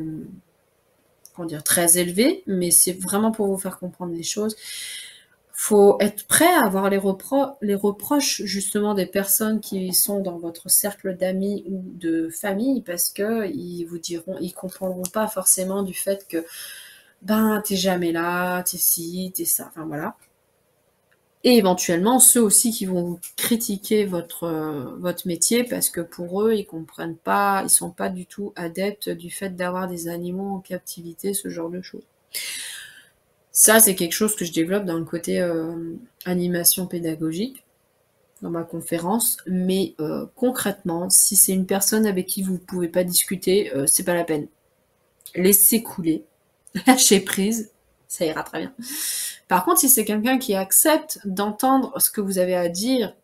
élevé, mais c'est vraiment pour vous faire comprendre les choses. Faut être prêt à avoir les reproches justement des personnes qui sont dans votre cercle d'amis ou de famille, parce que ils comprendront pas forcément du fait que t'es jamais là, t'es ci, t'es ça, enfin voilà. Et éventuellement ceux aussi qui vont vous critiquer votre métier parce que pour eux, ils comprennent pas, ils sont pas du tout adeptes du fait d'avoir des animaux en captivité, ce genre de choses. Ça, c'est quelque chose que je développe dans le côté animation pédagogique, dans ma conférence, mais concrètement, si c'est une personne avec qui vous pouvez pas discuter, c'est pas la peine. Laissez couler, lâchez prise, ça ira très bien. Par contre, si c'est quelqu'un qui accepte d'entendre ce que vous avez à dire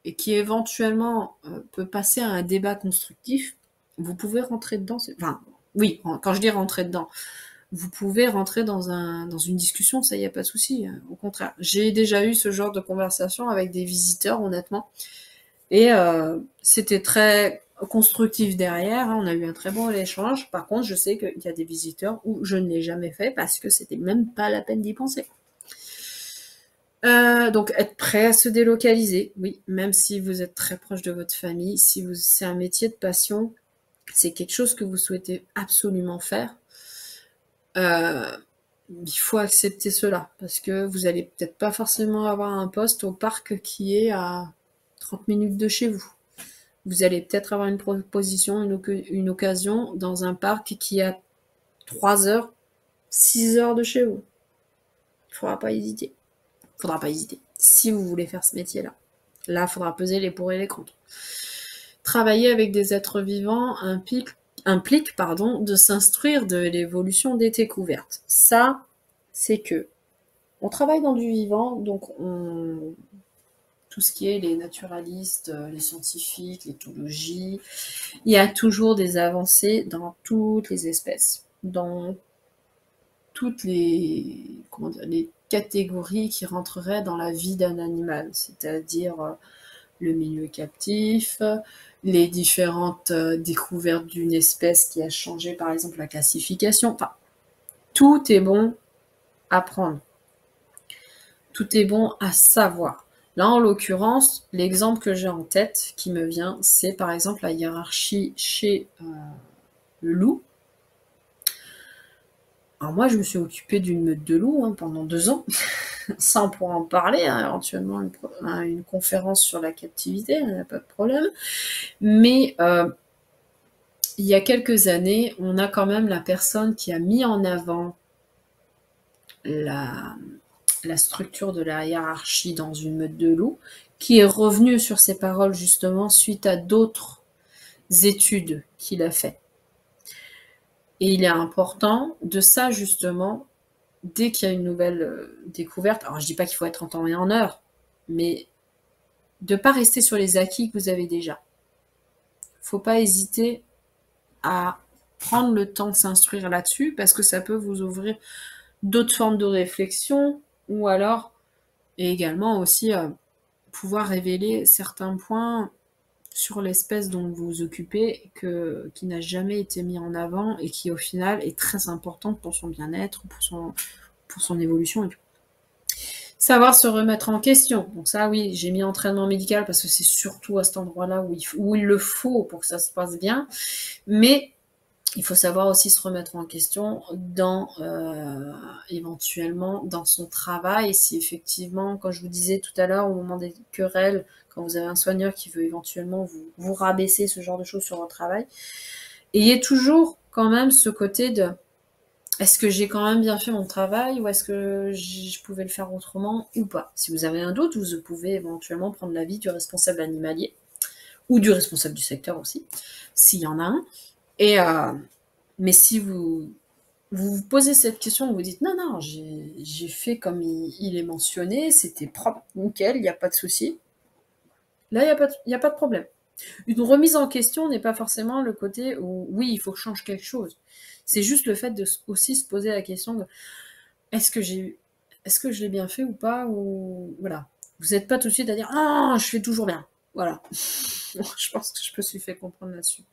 et qui éventuellement peut passer à un débat constructif, vous pouvez rentrer dedans. Enfin, oui, quand je dis rentrer dedans, vous pouvez rentrer dans une discussion, ça y a pas de souci. Au contraire, j'ai déjà eu ce genre de conversation avec des visiteurs, honnêtement, et c'était très constructif derrière. Hein, on a eu un très bon échange. Par contre, je sais qu'il y a des visiteurs où je ne l'ai jamais fait parce que c'était même pas la peine d'y penser. Donc être prêt à se délocaliser, oui, même si vous êtes très proche de votre famille, c'est un métier de passion, c'est quelque chose que vous souhaitez absolument faire, il faut accepter cela, parce que vous allez peut-être pas forcément avoir un poste au parc qui est à 30 minutes de chez vous. Vous allez peut-être avoir une proposition, une occasion dans un parc qui est à 3 heures, 6 heures de chez vous. Il faudra pas hésiter. Si vous voulez faire ce métier-là. Là, il faudra peser les pour et les contre. Travailler avec des êtres vivants implique de s'instruire de l'évolution des découvertes. Ça, c'est que on travaille dans du vivant, donc tout ce qui est les naturalistes, les scientifiques, l'éthologie, il y a toujours des avancées dans toutes les espèces, dans toutes les catégories qui rentreraient dans la vie d'un animal, c'est-à-dire le milieu captif, les différentes découvertes d'une espèce qui a changé, par exemple, la classification. Enfin, Tout est bon à prendre. Tout est bon à savoir. Là, en l'occurrence, l'exemple que j'ai en tête qui me vient, c'est par exemple la hiérarchie chez le loup. Alors moi, je me suis occupée d'une meute de loups pendant 2 ans. Ça, on pourra en parler, éventuellement une conférence sur la captivité, il n'y a pas de problème. Mais il y a quelques années, on a quand même la personne qui a mis en avant la structure de la hiérarchie dans une meute de loups, qui est revenue sur ses paroles justement suite à d'autres études qu'il a fait. Et il est important de ça justement, dès qu'il y a une nouvelle découverte, alors je dis pas qu'il faut être en temps et en heure, mais de ne pas rester sur les acquis que vous avez déjà. Faut pas hésiter à prendre le temps de s'instruire là-dessus, parce que ça peut vous ouvrir d'autres formes de réflexion, ou alors, et également aussi pouvoir révéler certains points sur l'espèce dont vous vous occupez qui n'a jamais été mis en avant et qui au final est très importante pour son bien-être, pour son évolution et tout. Savoir se remettre en question. Donc ça, oui, j'ai mis entraînement médical parce que c'est surtout à cet endroit-là où il le faut pour que ça se passe bien. Mais il faut savoir aussi se remettre en question éventuellement dans son travail. Si effectivement, quand je vous disais tout à l'heure, au moment des querelles, quand vous avez un soigneur qui veut éventuellement vous rabaisser ce genre de choses sur votre travail, ayez toujours quand même ce côté de est-ce que j'ai quand même bien fait mon travail ou est-ce que je pouvais le faire autrement ou pas. Si vous avez un doute, vous pouvez éventuellement prendre l'avis du responsable animalier ou du responsable du secteur aussi, s'il y en a un. Et mais si vous vous posez cette question, vous dites non, j'ai fait comme il est mentionné, c'était propre, nickel, il n'y a pas de souci. Là, il n'y a pas de problème. Une remise en question n'est pas forcément le côté où oui, il faut que je change quelque chose. C'est juste le fait de aussi se poser la question de est-ce que je l'ai bien fait ou pas, ou voilà. Vous n'êtes pas tout de suite à dire ah, je fais toujours bien. Voilà. Je pense que je me suis fait comprendre là-dessus.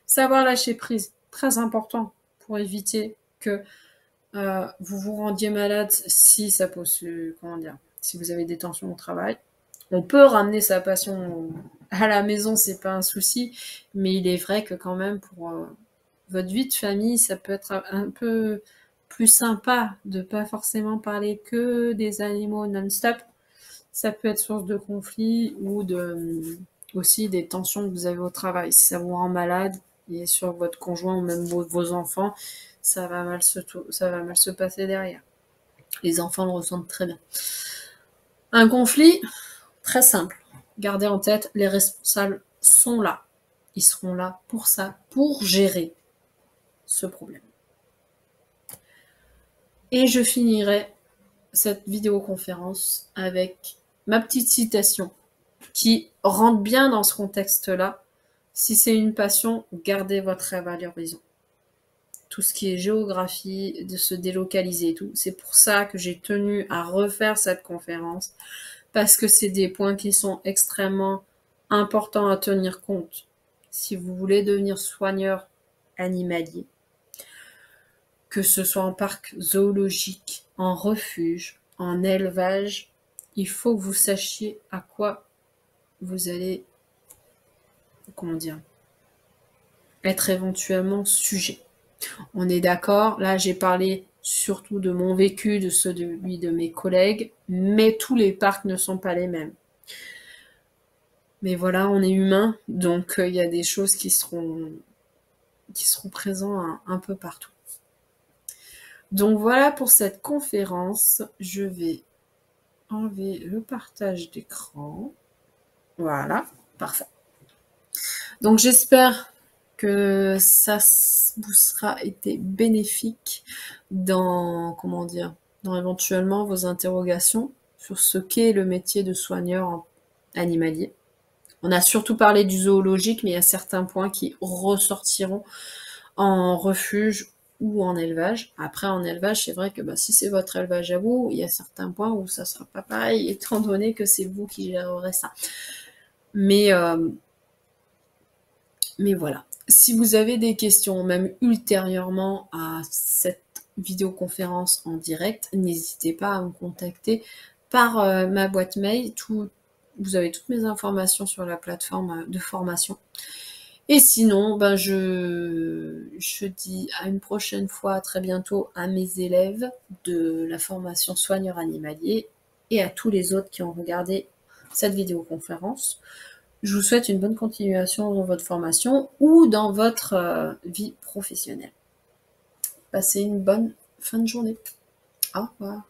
Savoir lâcher prise, très important pour éviter que vous vous rendiez malade si ça pose, si vous avez des tensions au travail. On peut ramener sa passion à la maison, c'est pas un souci, mais il est vrai que quand même pour votre vie de famille, ça peut être un peu plus sympa de pas forcément parler que des animaux non-stop. Ça peut être source de conflits ou aussi des tensions que vous avez au travail. Si ça vous rend malade, et sur votre conjoint ou même vos enfants, ça va mal se passer derrière. Les enfants le ressentent très bien. Un conflit, très simple. Gardez en tête, les responsables sont là. Ils seront là pour ça, pour gérer ce problème. Et je finirai cette vidéoconférence avec ma petite citation qui rentre bien dans ce contexte-là. Si c'est une passion, gardez votre rêve à l'horizon. Tout ce qui est géographie, de se délocaliser et tout. C'est pour ça que j'ai tenu à refaire cette conférence, parce que c'est des points qui sont extrêmement importants à tenir compte. Si vous voulez devenir soigneur animalier, que ce soit en parc zoologique, en refuge, en élevage, il faut que vous sachiez à quoi vous allez, être éventuellement sujet. On est d'accord, là j'ai parlé surtout de mon vécu, de celui de mes collègues, mais tous les parcs ne sont pas les mêmes. Mais voilà, on est humain, donc il y a des choses qui seront présentes un peu partout. Donc voilà pour cette conférence. Je vais enlever le partage d'écran. Voilà, parfait. Donc j'espère que ça vous sera été bénéfique dans éventuellement vos interrogations sur ce qu'est le métier de soigneur animalier. On a surtout parlé du zoologique, mais il y a certains points qui ressortiront en refuge ou en élevage. Après, en élevage, c'est vrai que si c'est votre élevage à vous, il y a certains points où ça sera pas pareil, étant donné que c'est vous qui gérerez ça. Mais voilà. Si vous avez des questions, même ultérieurement à cette vidéoconférence en direct, n'hésitez pas à me contacter par ma boîte mail. Vous avez toutes mes informations sur la plateforme de formation. Et sinon, ben je dis à une prochaine fois, à très bientôt, à mes élèves de la formation soigneur animalier et à tous les autres qui ont regardé cette vidéoconférence. Je vous souhaite une bonne continuation dans votre formation ou dans votre vie professionnelle. Passez une bonne fin de journée. Au revoir.